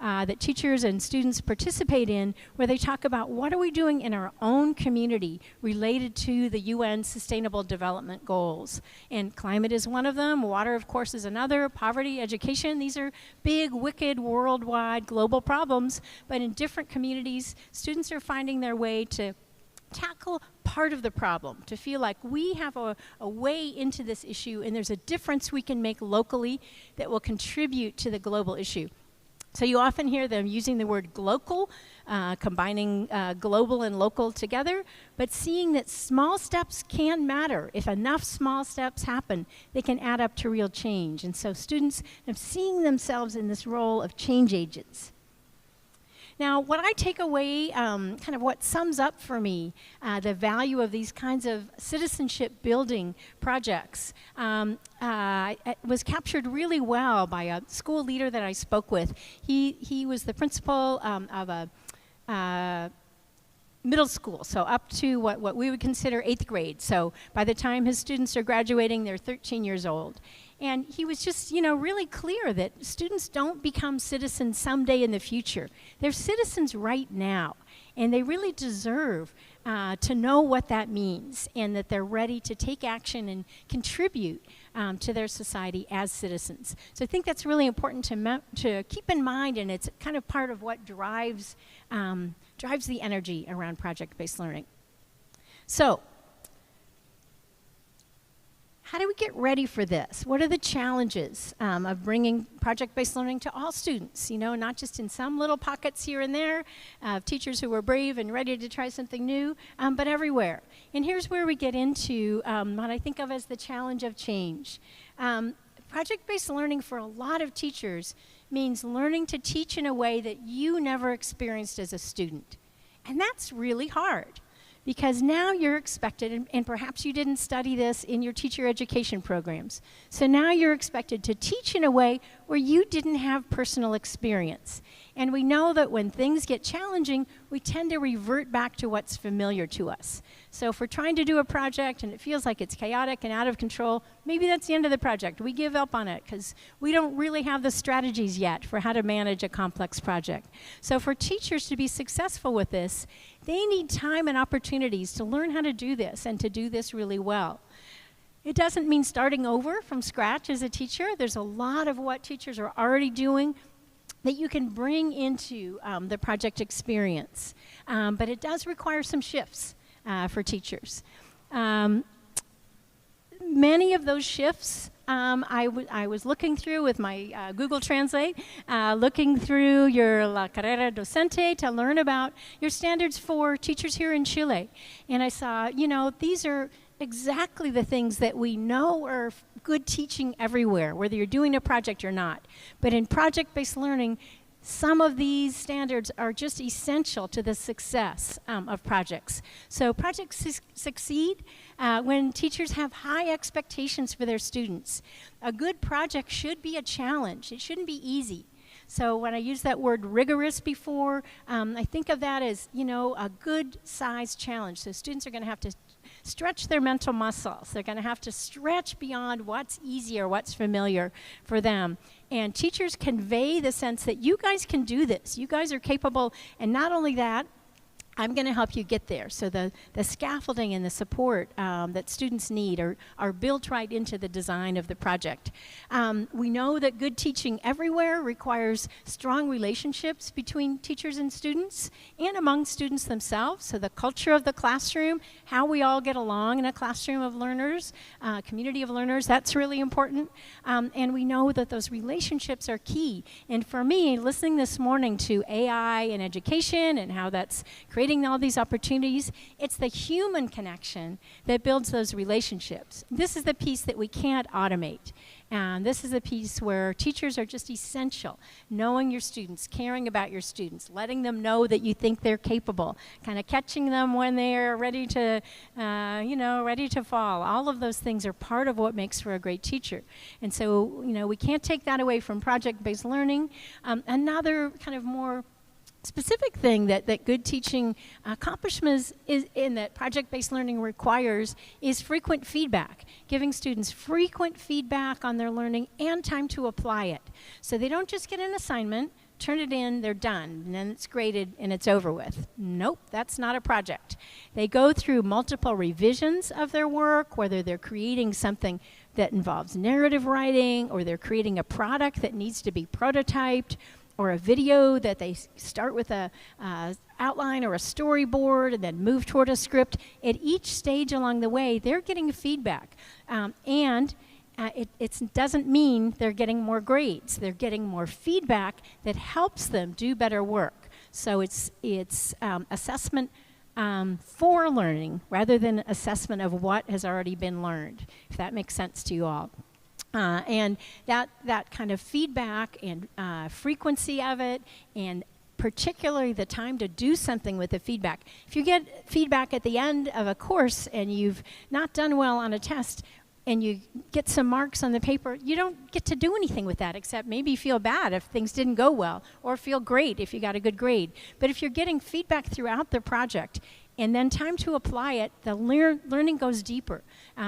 that teachers and students participate in where they talk about what are we doing in our own community related to the UN Sustainable Development Goals. And climate is one of them, water of course is another, poverty, education, these are big, wicked, worldwide, global problems, but in different communities, students are finding their way to tackle part of the problem, to feel like we have a way into this issue and there's a difference we can make locally that will contribute to the global issue. So you often hear them using the word glocal, combining global and local together, but seeing that small steps can matter. If enough small steps happen, they can add up to real change. And so students are seeing themselves in this role of change agents. Now, what I take away, kind of what sums up for me the value of these kinds of citizenship building projects was captured really well by a school leader that I spoke with. He was the principal of a middle school, so up to what we would consider 8th grade. So by the time his students are graduating, they're 13 years old. And he was just, really clear that students don't become citizens someday in the future. They're citizens right now, and they really deserve to know what that means and that they're ready to take action and contribute to their society as citizens. So I think that's really important to keep in mind, and it's kind of part of what drives the energy around project-based learning. So, how do we get ready for this? What are the challenges of bringing project-based learning to all students? Not just in some little pockets here and there of teachers who are brave and ready to try something new, but everywhere. And here's where we get into what I think of as the challenge of change. Project-based learning for a lot of teachers means learning to teach in a way that you never experienced as a student. And that's really hard. Because now you're expected, and perhaps you didn't study this in your teacher education programs, so now you're expected to teach in a way where you didn't have personal experience. And we know that when things get challenging, we tend to revert back to what's familiar to us. So if we're trying to do a project and it feels like it's chaotic and out of control, maybe that's the end of the project. We give up on it because we don't really have the strategies yet for how to manage a complex project. So for teachers to be successful with this, they need time and opportunities to learn how to do this and to do this really well. It doesn't mean starting over from scratch as a teacher. There's a lot of what teachers are already doing that you can bring into the project experience. But it does require some shifts for teachers. Many of those shifts I was looking through with my Google Translate, looking through your La Carrera Docente to learn about your standards for teachers here in Chile. And I saw, you know, these are exactly the things that we know are good teaching everywhere, whether you're doing a project or not. But in project-based learning, some of these standards are just essential to the success of projects. So projects succeed when teachers have high expectations for their students. A good project should be a challenge. It shouldn't be easy. So when I used that word rigorous before, I think of that as, you know, a good-sized challenge. So students are going to have to stretch their mental muscles. They're going to have to stretch beyond what's easy or what's familiar for them. And teachers convey the sense that you guys can do this. You guys are capable. And not only that, I'm going to help you get there. So the scaffolding and the support that students need are built right into the design of the project. We know that good teaching everywhere requires strong relationships between teachers and students and among students themselves. So the culture of the classroom, how we all get along in a classroom of learners, community of learners, that's really important. And we know that those relationships are key. And for me, listening this morning to AI and education and how that's creating all these opportunities, it's the human connection that builds those relationships. This is the piece that we can't automate. And this is a piece where teachers are just essential. Knowing your students, caring about your students, letting them know that you think they're capable, kind of catching them when they're ready to, ready to fall. All of those things are part of what makes for a great teacher. And so, you know, we can't take that away from project-based learning. Another kind of more specific thing that good teaching accomplishments is in that project-based learning requires is frequent feedback, giving students frequent feedback on their learning and time to apply it. So they don't just get an assignment, turn it in, they're done, and then it's graded and it's over with. Nope, that's not a project. They go through multiple revisions of their work, whether they're creating something that involves narrative writing or they're creating a product that needs to be prototyped, or a video that they start with a outline or a storyboard and then move toward a script. At each stage along the way, they're getting feedback. It doesn't mean they're getting more grades. They're getting more feedback that helps them do better work. So it's assessment for learning rather than assessment of what has already been learned, if that makes sense to you all. And that kind of feedback and frequency of it, and particularly the time to do something with the feedback. If you get feedback at the end of a course and you've not done well on a test and you get some marks on the paper, you don't get to do anything with that except maybe feel bad if things didn't go well, or feel great if you got a good grade. But if you're getting feedback throughout the project and then time to apply it, the learning goes deeper.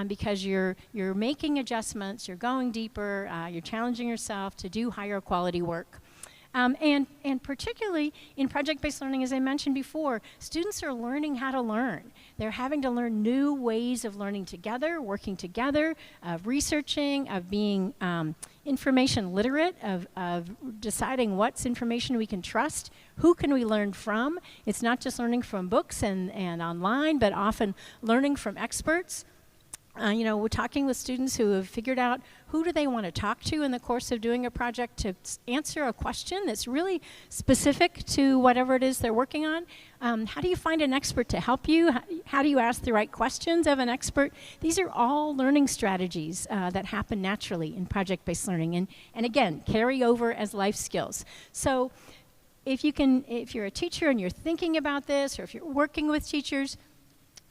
Because you're making adjustments, you're going deeper, you're challenging yourself to do higher quality work. And particularly in project-based learning, as I mentioned before, students are learning how to learn. They're having to learn new ways of learning together, working together, of researching, of being information literate, of deciding what's information we can trust, who can we learn from. It's not just learning from books and online, but often learning from experts. We're talking with students who have figured out who do they want to talk to in the course of doing a project to answer a question that's really specific to whatever it is they're working on. How do you find an expert to help you? How do you ask the right questions of an expert? These are all learning strategies that happen naturally in project-based learning and again, carry over as life skills. So if you're a teacher and you're thinking about this, or if you're working with teachers,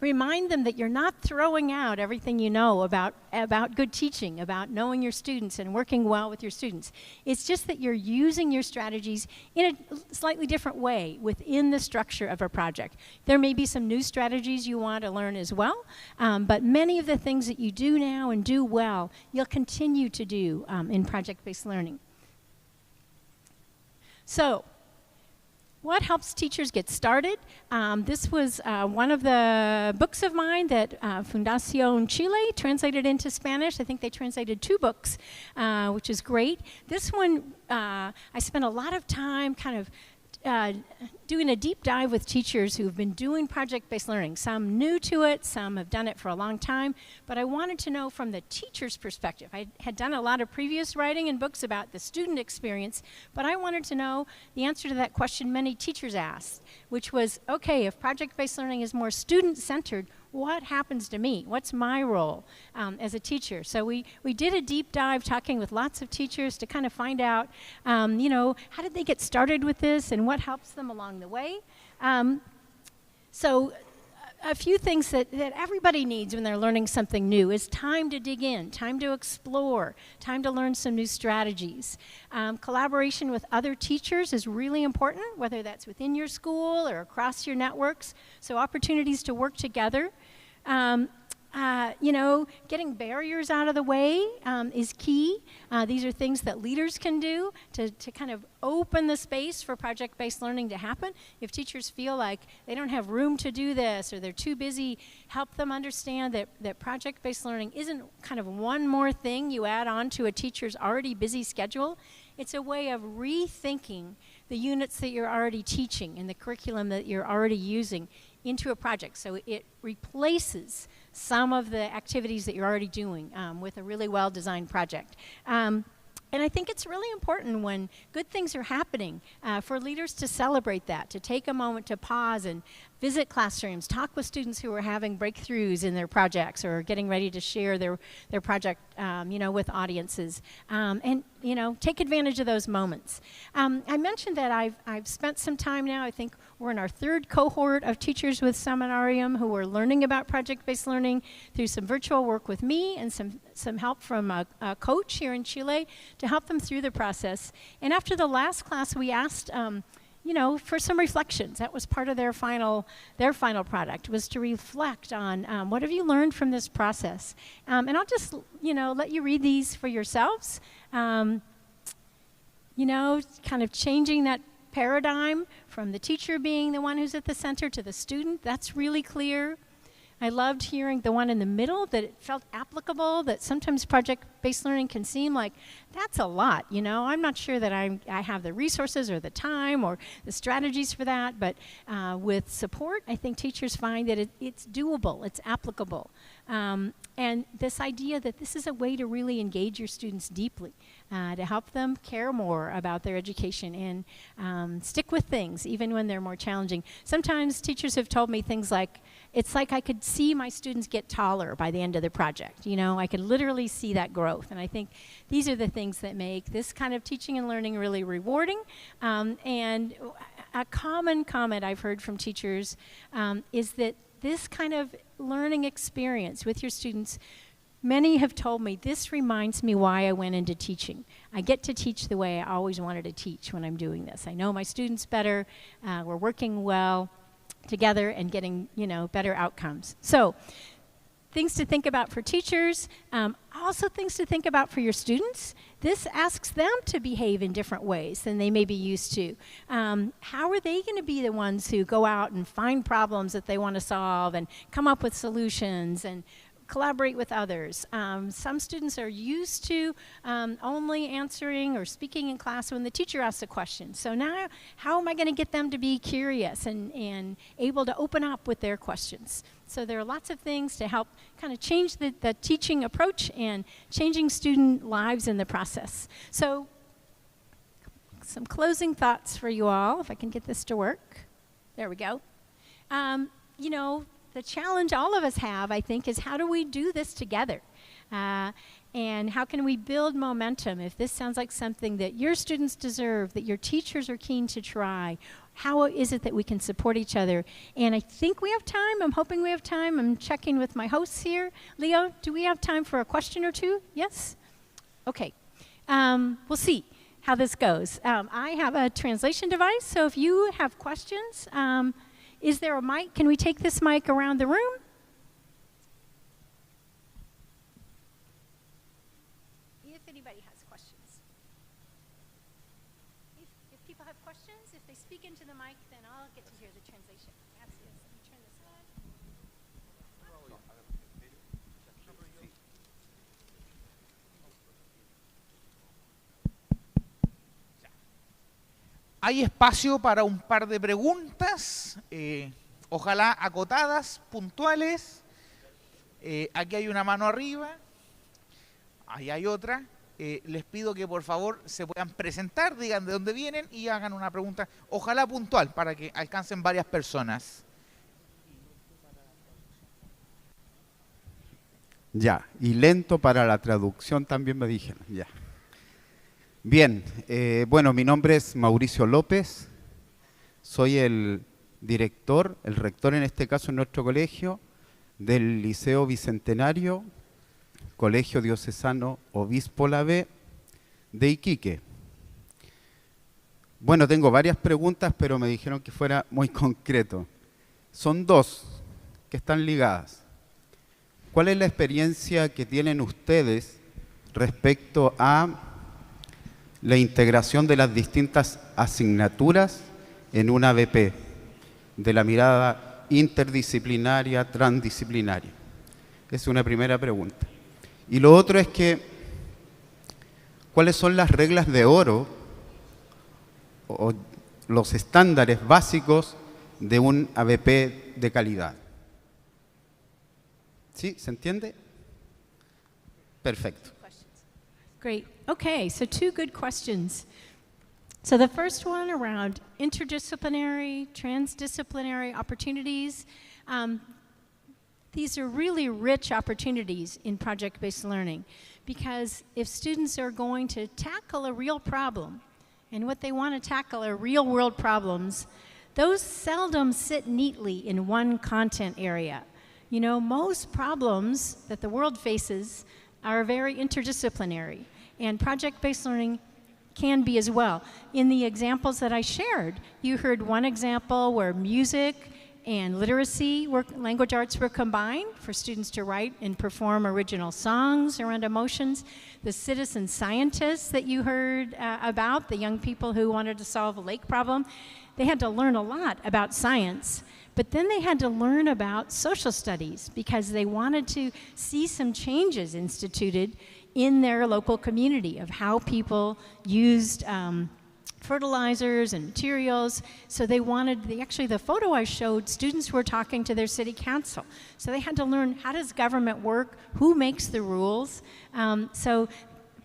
remind them that you're not throwing out everything you know about good teaching, about knowing your students and working well with your students. It's just that you're using your strategies in a slightly different way within the structure of a project. There may be some new strategies you want to learn as well, but many of the things that you do now and do well, you'll continue to do in project-based learning. So, what helps teachers get started? This was one of the books of mine that Fundación Chile translated into Spanish. I think they translated 2 books, which is great. This one, I spent a lot of time kind of doing a deep dive with teachers who've been doing project-based learning. Some new to it, some have done it for a long time, but I wanted to know from the teacher's perspective. I had done a lot of previous writing and books about the student experience, but I wanted to know the answer to that question many teachers asked, which was, okay, if project-based learning is more student-centered, what happens to me? What's my role as a teacher? So we did a deep dive talking with lots of teachers to kind of find out, you know, how did they get started with this and what helps them along the way. So a few things that everybody needs when they're learning something new is time to dig in, time to explore, time to learn some new strategies. Collaboration with other teachers is really important, whether that's within your school or across your networks. So opportunities to work together. You know, getting barriers out of the way is key. These are things that leaders can do to kind of open the space for project-based learning to happen. If teachers feel like they don't have room to do this or they're too busy, help them understand that project-based learning isn't kind of one more thing you add on to a teacher's already busy schedule. It's a way of rethinking the units that you're already teaching and the curriculum that you're already using into a project. So it replaces some of the activities that you're already doing with a really well-designed project. And I think it's really important when good things are happening for leaders to celebrate that, to take a moment to pause and visit classrooms, talk with students who are having breakthroughs in their projects or getting ready to share their project, you know, with audiences, and you know, take advantage of those moments. I mentioned that I've spent some time now. I think we're in our 3rd cohort of teachers with Seminarium who are learning about project-based learning through some virtual work with me and some help from a coach here in Chile to help them through the process. And after the last class, we asked, you know, for some reflections. That was part of their final product, was to reflect on what have you learned from this process. And I'll just, you know, let you read these for yourselves. You know, kind of changing that paradigm from the teacher being the one who's at the center to the student. That's really clear. I loved hearing the one in the middle, that it felt applicable, that sometimes project-based learning can seem like, that's a lot, you know. I'm not sure that I have the resources or the time or the strategies for that, but with support, I think teachers find that it's doable, it's applicable. And this idea that this is a way to really engage your students deeply, to help them care more about their education and stick with things even when they're more challenging. Sometimes teachers have told me things like, it's like I could see my students get taller by the end of the project. You know, I could literally see that growth. And I think these are the things that make this kind of teaching and learning really rewarding. And a common comment I've heard from teachers is that this kind of learning experience with your students, many have told me, this reminds me why I went into teaching. I get to teach the way I always wanted to teach when I'm doing this. I know my students better, we're working well together and getting, you know, better outcomes. So, things to think about for teachers, also things to think about for your students. This asks them to behave in different ways than they may be used to. How are they going to be the ones who go out and find problems that they want to solve and come up with solutions and collaborate with others? Some students are used to only answering or speaking in class when the teacher asks a question. So now, how am I going to get them to be curious and able to open up with their questions? So there are lots of things to help kind of change the teaching approach and changing student lives in the process. So some closing thoughts for you all, if I can get this to work. There we go. You know, the challenge all of us have, I think, is how do we do this together? And how can we build momentum if this sounds like something that your students deserve, that your teachers are keen to try? How is it that we can support each other? And I think we have time. I'm hoping we have time. I'm checking with my hosts here. Leo, do we have time for a question or two? Yes? Okay. We'll see how this goes. I have a translation device, so if you have questions, is there a mic? Can we take this mic around the room? If anybody has questions. If people have questions, if they speak into the mic, then I'll get to hear the translation. Gracias. Let me turn this on. Hay espacio para un par de preguntas, ojalá acotadas, puntuales. Aquí hay una mano arriba, ahí hay otra. Les pido que por favor se puedan presentar, digan de dónde vienen y hagan una pregunta, ojalá puntual, para que alcancen varias personas. Ya, y lento para la traducción también me dijeron, ya. Bien, bueno, mi nombre es Mauricio López, soy el director, el rector en este caso en nuestro colegio, del Liceo Bicentenario, Colegio Diocesano Obispo La B de Iquique. Bueno, tengo varias preguntas, pero me dijeron que fuera muy concreto. Son dos que están ligadas. ¿Cuál es la experiencia que tienen ustedes respecto a la integración de las distintas asignaturas en una ABP, de la mirada interdisciplinaria, transdisciplinaria? Es una primera pregunta. Y lo otro es que, ¿cuáles son las reglas de oro o los estándares básicos de un ABP de calidad? ¿Sí? ¿Se entiende? Perfecto. Great. Okay, so two good questions. So the first one around interdisciplinary, transdisciplinary opportunities. These are really rich opportunities in project-based learning, because if students are going to tackle a real problem, and what they want to tackle are real-world problems, those seldom sit neatly in one content area. You know, most problems that the world faces are very interdisciplinary, and project-based learning can be as well. In the examples that I shared, you heard one example where music and literacy, language arts were combined for students to write and perform original songs around emotions. The citizen scientists that you heard about, the young people who wanted to solve a lake problem, they had to learn a lot about science, but then they had to learn about social studies because they wanted to see some changes instituted in their local community of how people used fertilizers and materials. So they wanted, actually the photo I showed, students were talking to their city council. So they had to learn, how does government work? Who makes the rules? So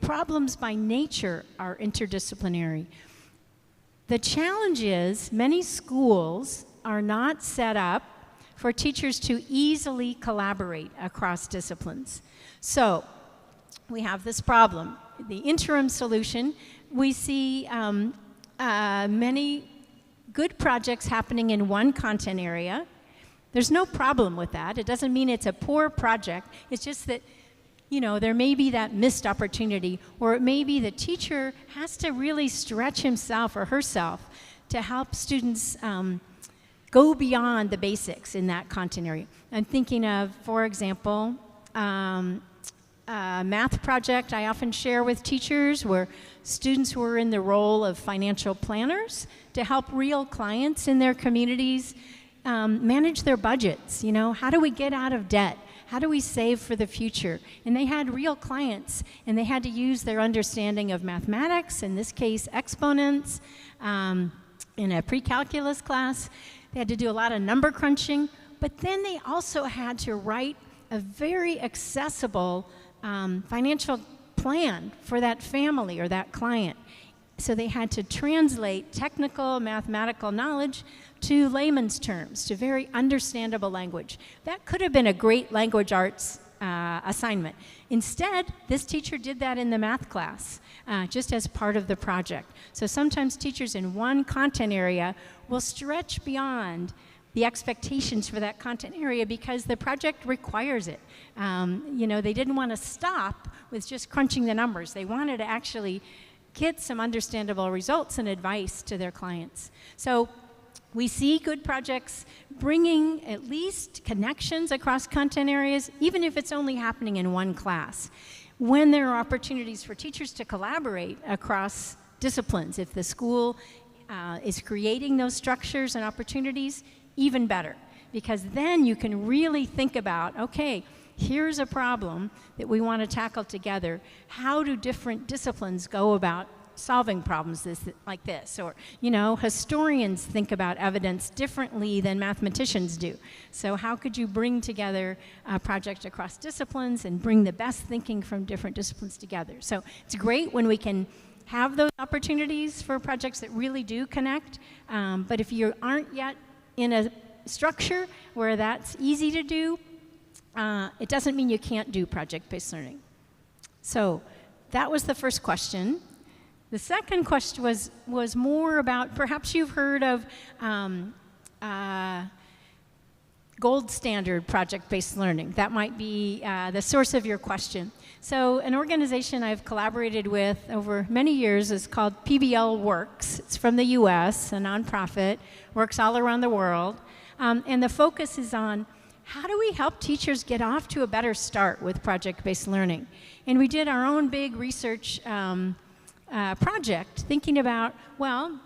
problems by nature are interdisciplinary. The challenge is many schools are not set up for teachers to easily collaborate across disciplines. So we have this problem. The interim solution, we see many good projects happening in one content area. There's no problem with that. It doesn't mean it's a poor project. It's just that, you know, there may be that missed opportunity, or it may be the teacher has to really stretch himself or herself to help students go beyond the basics in that content area. I'm thinking of, for example, a math project I often share with teachers where students were in the role of financial planners to help real clients in their communities manage their budgets. You know, how do we get out of debt? How do we save for the future? And they had real clients, and they had to use their understanding of mathematics, in this case exponents, in a pre-calculus class. They had to do a lot of number crunching, but then they also had to write a very accessible financial plan for that family or that client. So they had to translate technical mathematical knowledge to layman's terms, to very understandable language. That could have been a great language arts assignment. Instead, this teacher did that in the math class, just as part of the project. So sometimes teachers in one content area will stretch beyond the expectations for that content area because the project requires it. They didn't want to stop with just crunching the numbers. They wanted to actually get some understandable results and advice to their clients. So we see good projects bringing at least connections across content areas, even if it's only happening in one class. When there are opportunities for teachers to collaborate across disciplines, if the school is creating those structures and opportunities, even better, because then you can really think about, okay, here's a problem that we want to tackle together. How do different disciplines go about solving problems like this? Or, historians think about evidence differently than mathematicians do. So how could you bring together a project across disciplines and bring the best thinking from different disciplines together? So it's great when we can have those opportunities for projects that really do connect, but if you aren't yet in a structure where that's easy to do, it doesn't mean you can't do project-based learning. So that was the first question. The second question was more about, perhaps you've heard of gold standard project-based learning. That might be the source of your question. So an organization I've collaborated with over many years is called PBL Works. It's from the US, a nonprofit, works all around the world. And the focus is on how do we help teachers get off to a better start with project-based learning? And we did our own big research project thinking about, well,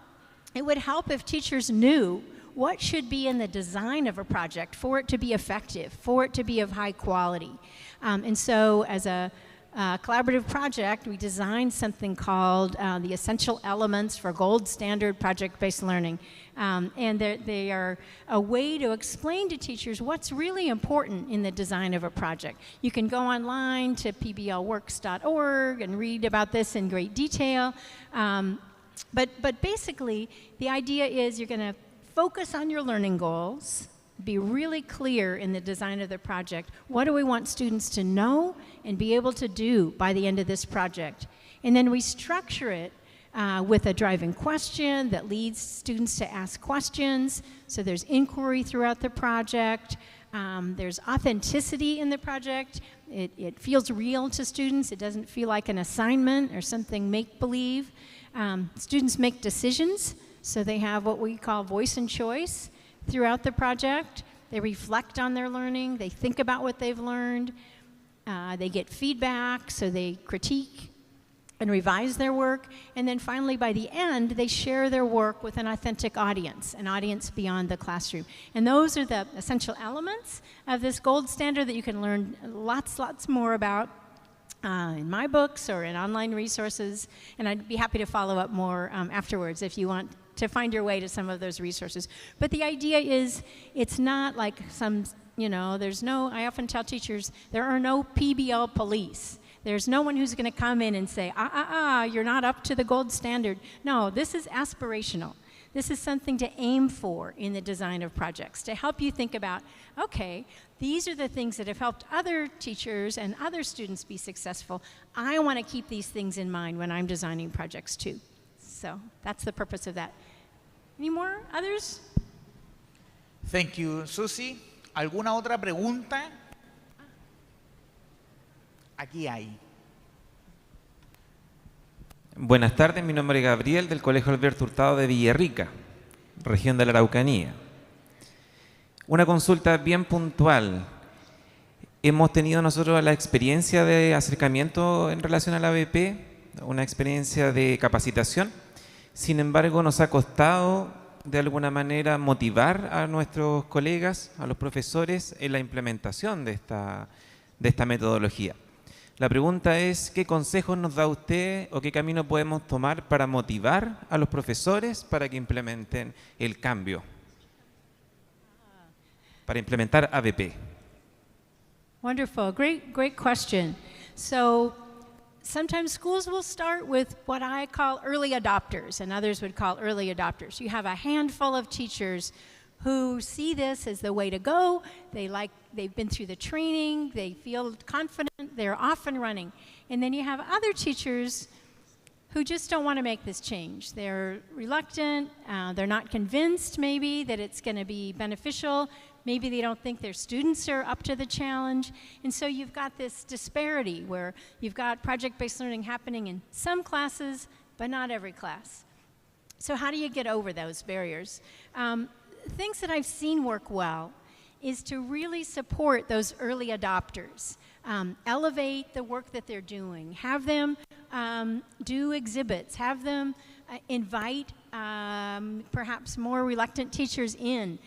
it would help if teachers knew what should be in the design of a project for it to be effective, for it to be of high quality. And so as a collaborative project, we designed something called the Essential Elements for Gold Standard Project-Based Learning. And they are a way to explain to teachers what's really important in the design of a project. You can go online to pblworks.org and read about this in great detail. But basically, the idea is you're going to focus on your learning goals, be really clear in the design of the project. What do we want students to know and be able to do by the end of this project? And then we structure it with a driving question that leads students to ask questions. So there's inquiry throughout the project. There's authenticity in the project. It feels real to students. It doesn't feel like an assignment or something make-believe. Students make decisions, so they have what we call voice and choice throughout the project. They reflect on their learning. They think about what they've learned. They get feedback, so they critique and revise their work. And then finally, by the end, they share their work with an authentic audience, an audience beyond the classroom. And those are the essential elements of this gold standard that you can learn lots more about in my books or in online resources. And I'd be happy to follow up more afterwards if you want to find your way to some of those resources. But the idea is, it's not like some, there's no, I often tell teachers, there are no PBL police. There's no one who's going to come in and say, you're not up to the gold standard. No, this is aspirational. This is something to aim for in the design of projects, to help you think about, okay, these are the things that have helped other teachers and other students be successful. I want to keep these things in mind when I'm designing projects too. So that's the purpose of that. Any more? Others? Thank you, Susie. ¿Alguna otra pregunta? Aquí hay. Buenas tardes, mi nombre es Gabriel, del Colegio Alberto Hurtado de Villarrica, región de la Araucanía. Una consulta bien puntual. Hemos tenido nosotros la experiencia de acercamiento en relación a la ABP, una experiencia de capacitación. Sin embargo, nos ha costado de alguna manera motivar a nuestros colegas, a los profesores, en la implementación de esta metodología. La pregunta es, ¿qué consejos nos da usted o qué camino podemos tomar para motivar a los profesores para que implementen el cambio? Para implementar ABP. Wonderful. Great question. So sometimes schools will start with what I call early adopters, and others would call early adopters. You have a handful of teachers who see this as the way to go. They like they've been through the training, they feel confident, they're off and running. And then you have other teachers who just don't want to make this change. They're reluctant, they're not convinced maybe that it's going to be beneficial. Maybe they don't think their students are up to the challenge. And so you've got this disparity where you've got project-based learning happening in some classes, but not every class. So how do you get over those barriers? Things that I've seen work well is to really support those early adopters. Elevate the work that they're doing. Have them do exhibits. Have them invite perhaps more reluctant teachers in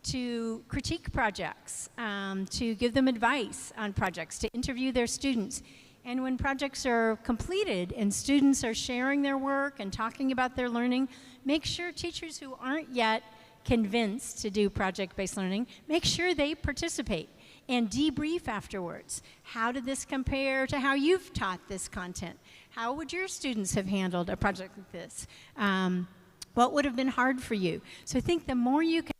to critique projects, to give them advice on projects, to interview their students. And when projects are completed and students are sharing their work and talking about their learning, make sure teachers who aren't yet convinced to do project-based learning, make sure they participate and debrief afterwards. How did this compare to how you've taught this content? How would your students have handled a project like this? What would have been hard for you? So I think the more you can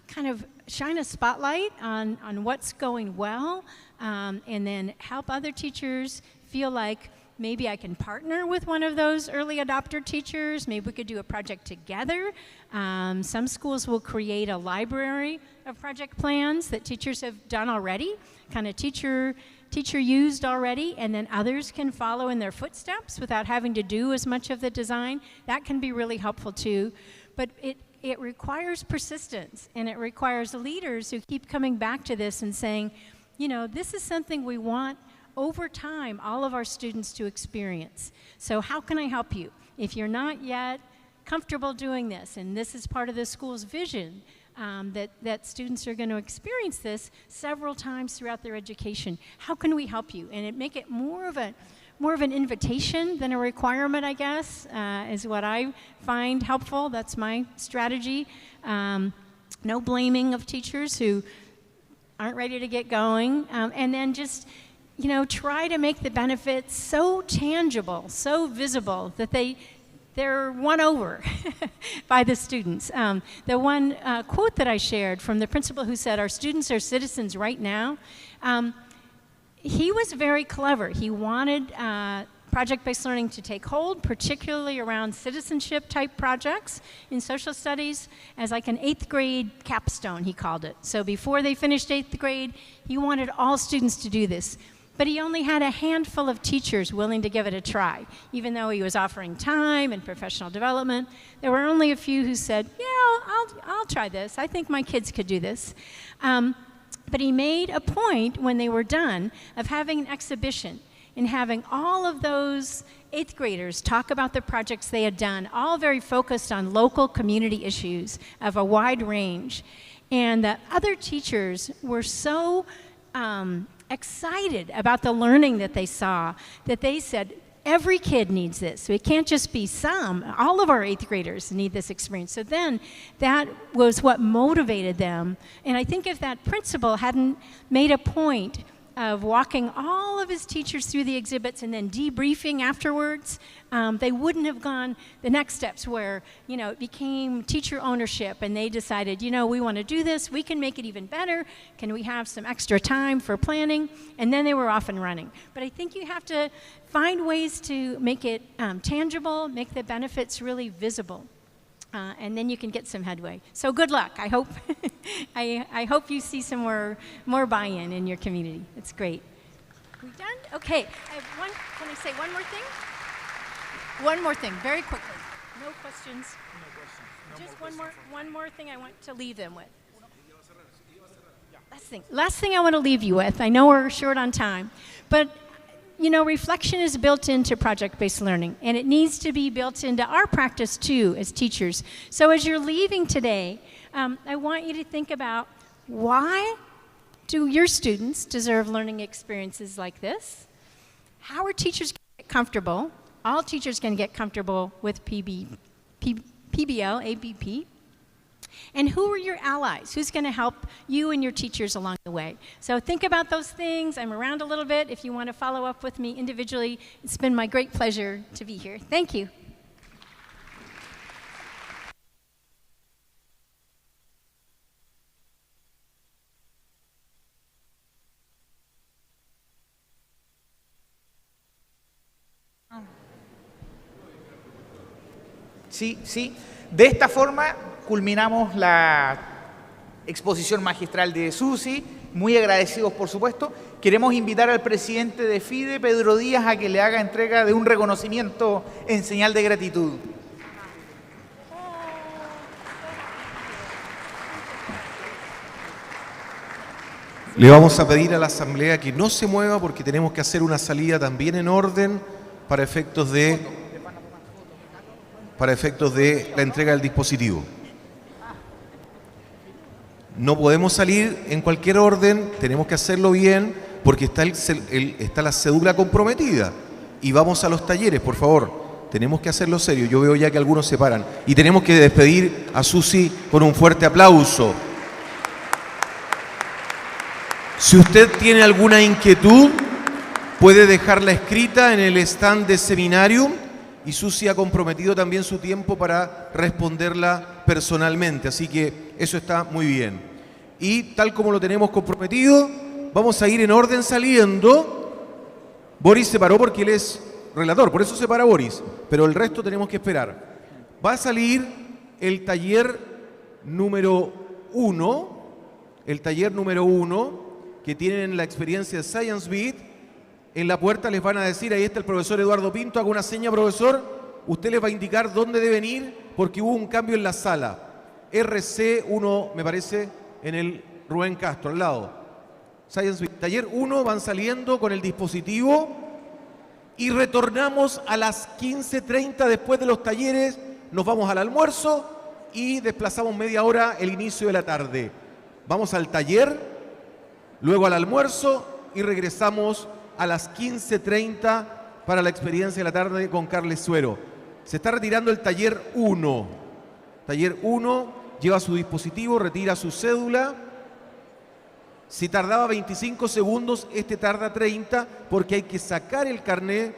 kind of shine a spotlight on what's going well, and then help other teachers feel like maybe I can partner with one of those early adopter teachers. Maybe we could do a project together. Some schools will create a library of project plans that teachers have done already, kind of teacher used already, and then others can follow in their footsteps without having to do as much of the design. That can be really helpful too. But it requires persistence, and it requires leaders who keep coming back to this and saying, you know, this is something we want over time all of our students to experience. So how can I help you? If you're not yet comfortable doing this, and this is part of the school's vision, that students are going to experience this several times throughout their education, how can we help you? And make it more of an invitation than a requirement, I guess, is what I find helpful. That's my strategy. No blaming of teachers who aren't ready to get going. And then just, you know, try to make the benefits so tangible, so visible that they're won over by the students. The one quote that I shared from the principal who said, "Our students are citizens right now," he was very clever. He wanted project-based learning to take hold, particularly around citizenship-type projects in social studies, as like an 8th grade capstone, he called it. So before they finished 8th grade, he wanted all students to do this. But he only had a handful of teachers willing to give it a try. Even though he was offering time and professional development, there were only a few who said, yeah, I'll try this. I think my kids could do this. But he made a point when they were done of having an exhibition and having all of those 8th graders talk about the projects they had done, all very focused on local community issues of a wide range. And the other teachers were so excited about the learning that they saw that they said, every kid needs this. So it can't just be some. All of our 8th graders need this experience. So then that was what motivated them. And I think if that principal hadn't made a point of walking all of his teachers through the exhibits and then debriefing afterwards, they wouldn't have gone the next steps where, you know, it became teacher ownership and they decided, you know, we want to do this, we can make it even better, can we have some extra time for planning? And then they were off and running. But I think you have to find ways to make it tangible, make the benefits really visible. And then you can get some headway. So good luck. I hope I hope you see some more buy-in in your community. It's great. We done? Okay. I have one. Can I say one more thing? One more thing, very quickly. No questions. No questions. No Just one more thing I want to leave them with. Last thing I want to leave you with. I know we're short on time, but you know, reflection is built into project-based learning, and it needs to be built into our practice too as teachers. So as you're leaving today, I want you to think about, why do your students deserve learning experiences like this? How are teachers going to get comfortable? All teachers can get comfortable with PBL, ABP. And who are your allies? Who's going to help you and your teachers along the way? So think about those things. I'm around a little bit. If you want to follow up with me individually, it's been my great pleasure to be here. Thank you. Sí, sí. De esta forma culminamos la exposición magistral de Susi. Muy agradecidos, por supuesto. Queremos invitar al presidente de FIDE, Pedro Díaz, a que le haga entrega de un reconocimiento en señal de gratitud. Le vamos a pedir a la asamblea que no se mueva porque tenemos que hacer una salida también en orden para efectos de la entrega del dispositivo. No podemos salir en cualquier orden, tenemos que hacerlo bien porque está la cédula comprometida. Y vamos a los talleres, por favor. Tenemos que hacerlo serio. Yo veo ya que algunos se paran. Y tenemos que despedir a Susi con un fuerte aplauso. Si usted tiene alguna inquietud, puede dejarla escrita en el stand de Seminarium y Susi ha comprometido también su tiempo para responderla personalmente, así que eso está muy bien. Y tal como lo tenemos comprometido, vamos a ir en orden saliendo. Boris se paró porque él es relator, por eso se para Boris, pero el resto tenemos que esperar. Va a salir el taller número 1, que tienen la experiencia de Science Beat. En la puerta les van a decir, ahí está el profesor Eduardo Pinto, haga una seña, profesor. Usted les va a indicar dónde deben ir porque hubo un cambio en la sala. RC1, me parece, en el Rubén Castro, al lado. Science Beat. Taller 1, van saliendo con el dispositivo y retornamos a las 15:30 después de los talleres. Nos vamos al almuerzo y desplazamos media hora el inicio de la tarde. Vamos al taller, luego al almuerzo y regresamos a las 15:30 para la experiencia de la tarde con Carles Suero. Se está retirando el taller 1. Taller 1, lleva su dispositivo, retira su cédula. Si tardaba 25 segundos, este tarda 30 porque hay que sacar el carnet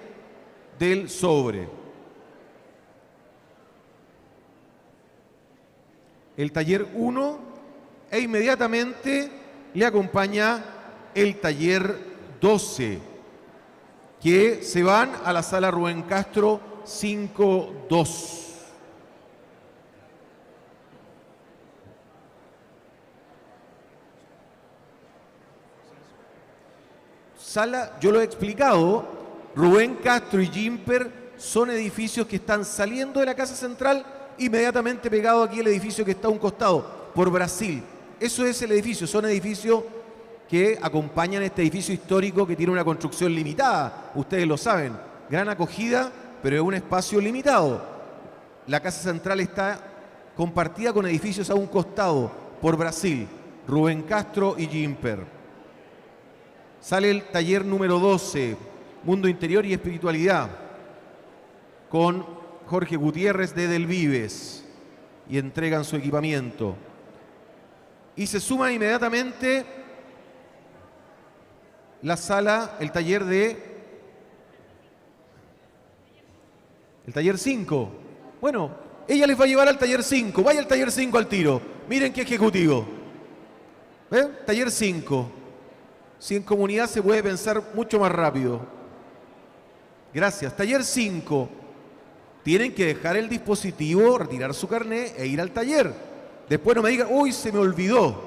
del sobre. El taller 1 e inmediatamente le acompaña el taller 12, que se van a la sala Rubén Castro 5-2. Sala, yo lo he explicado, Rubén Castro y Gimper son edificios que están saliendo de la Casa Central, inmediatamente pegado aquí el edificio que está a un costado, por Brasil. Eso es el edificio, son edificios que acompañan este edificio histórico que tiene una construcción limitada, ustedes lo saben, gran acogida, pero es un espacio limitado. La Casa Central está compartida con edificios a un costado, por Brasil, Rubén Castro y Gimper. Sale el taller número 12, Mundo Interior y Espiritualidad, con Jorge Gutiérrez de Del Vives, y entregan su equipamiento. Y se suma inmediatamente la sala, el taller 5. Bueno, ella les va a llevar al taller 5. Vaya al taller 5 al tiro. Miren qué ejecutivo. ¿Ven? Taller 5. Si en comunidad se puede pensar mucho más rápido. Gracias. Taller 5. Tienen que dejar el dispositivo, retirar su carnet e ir al taller. Después no me digan, uy, se me olvidó.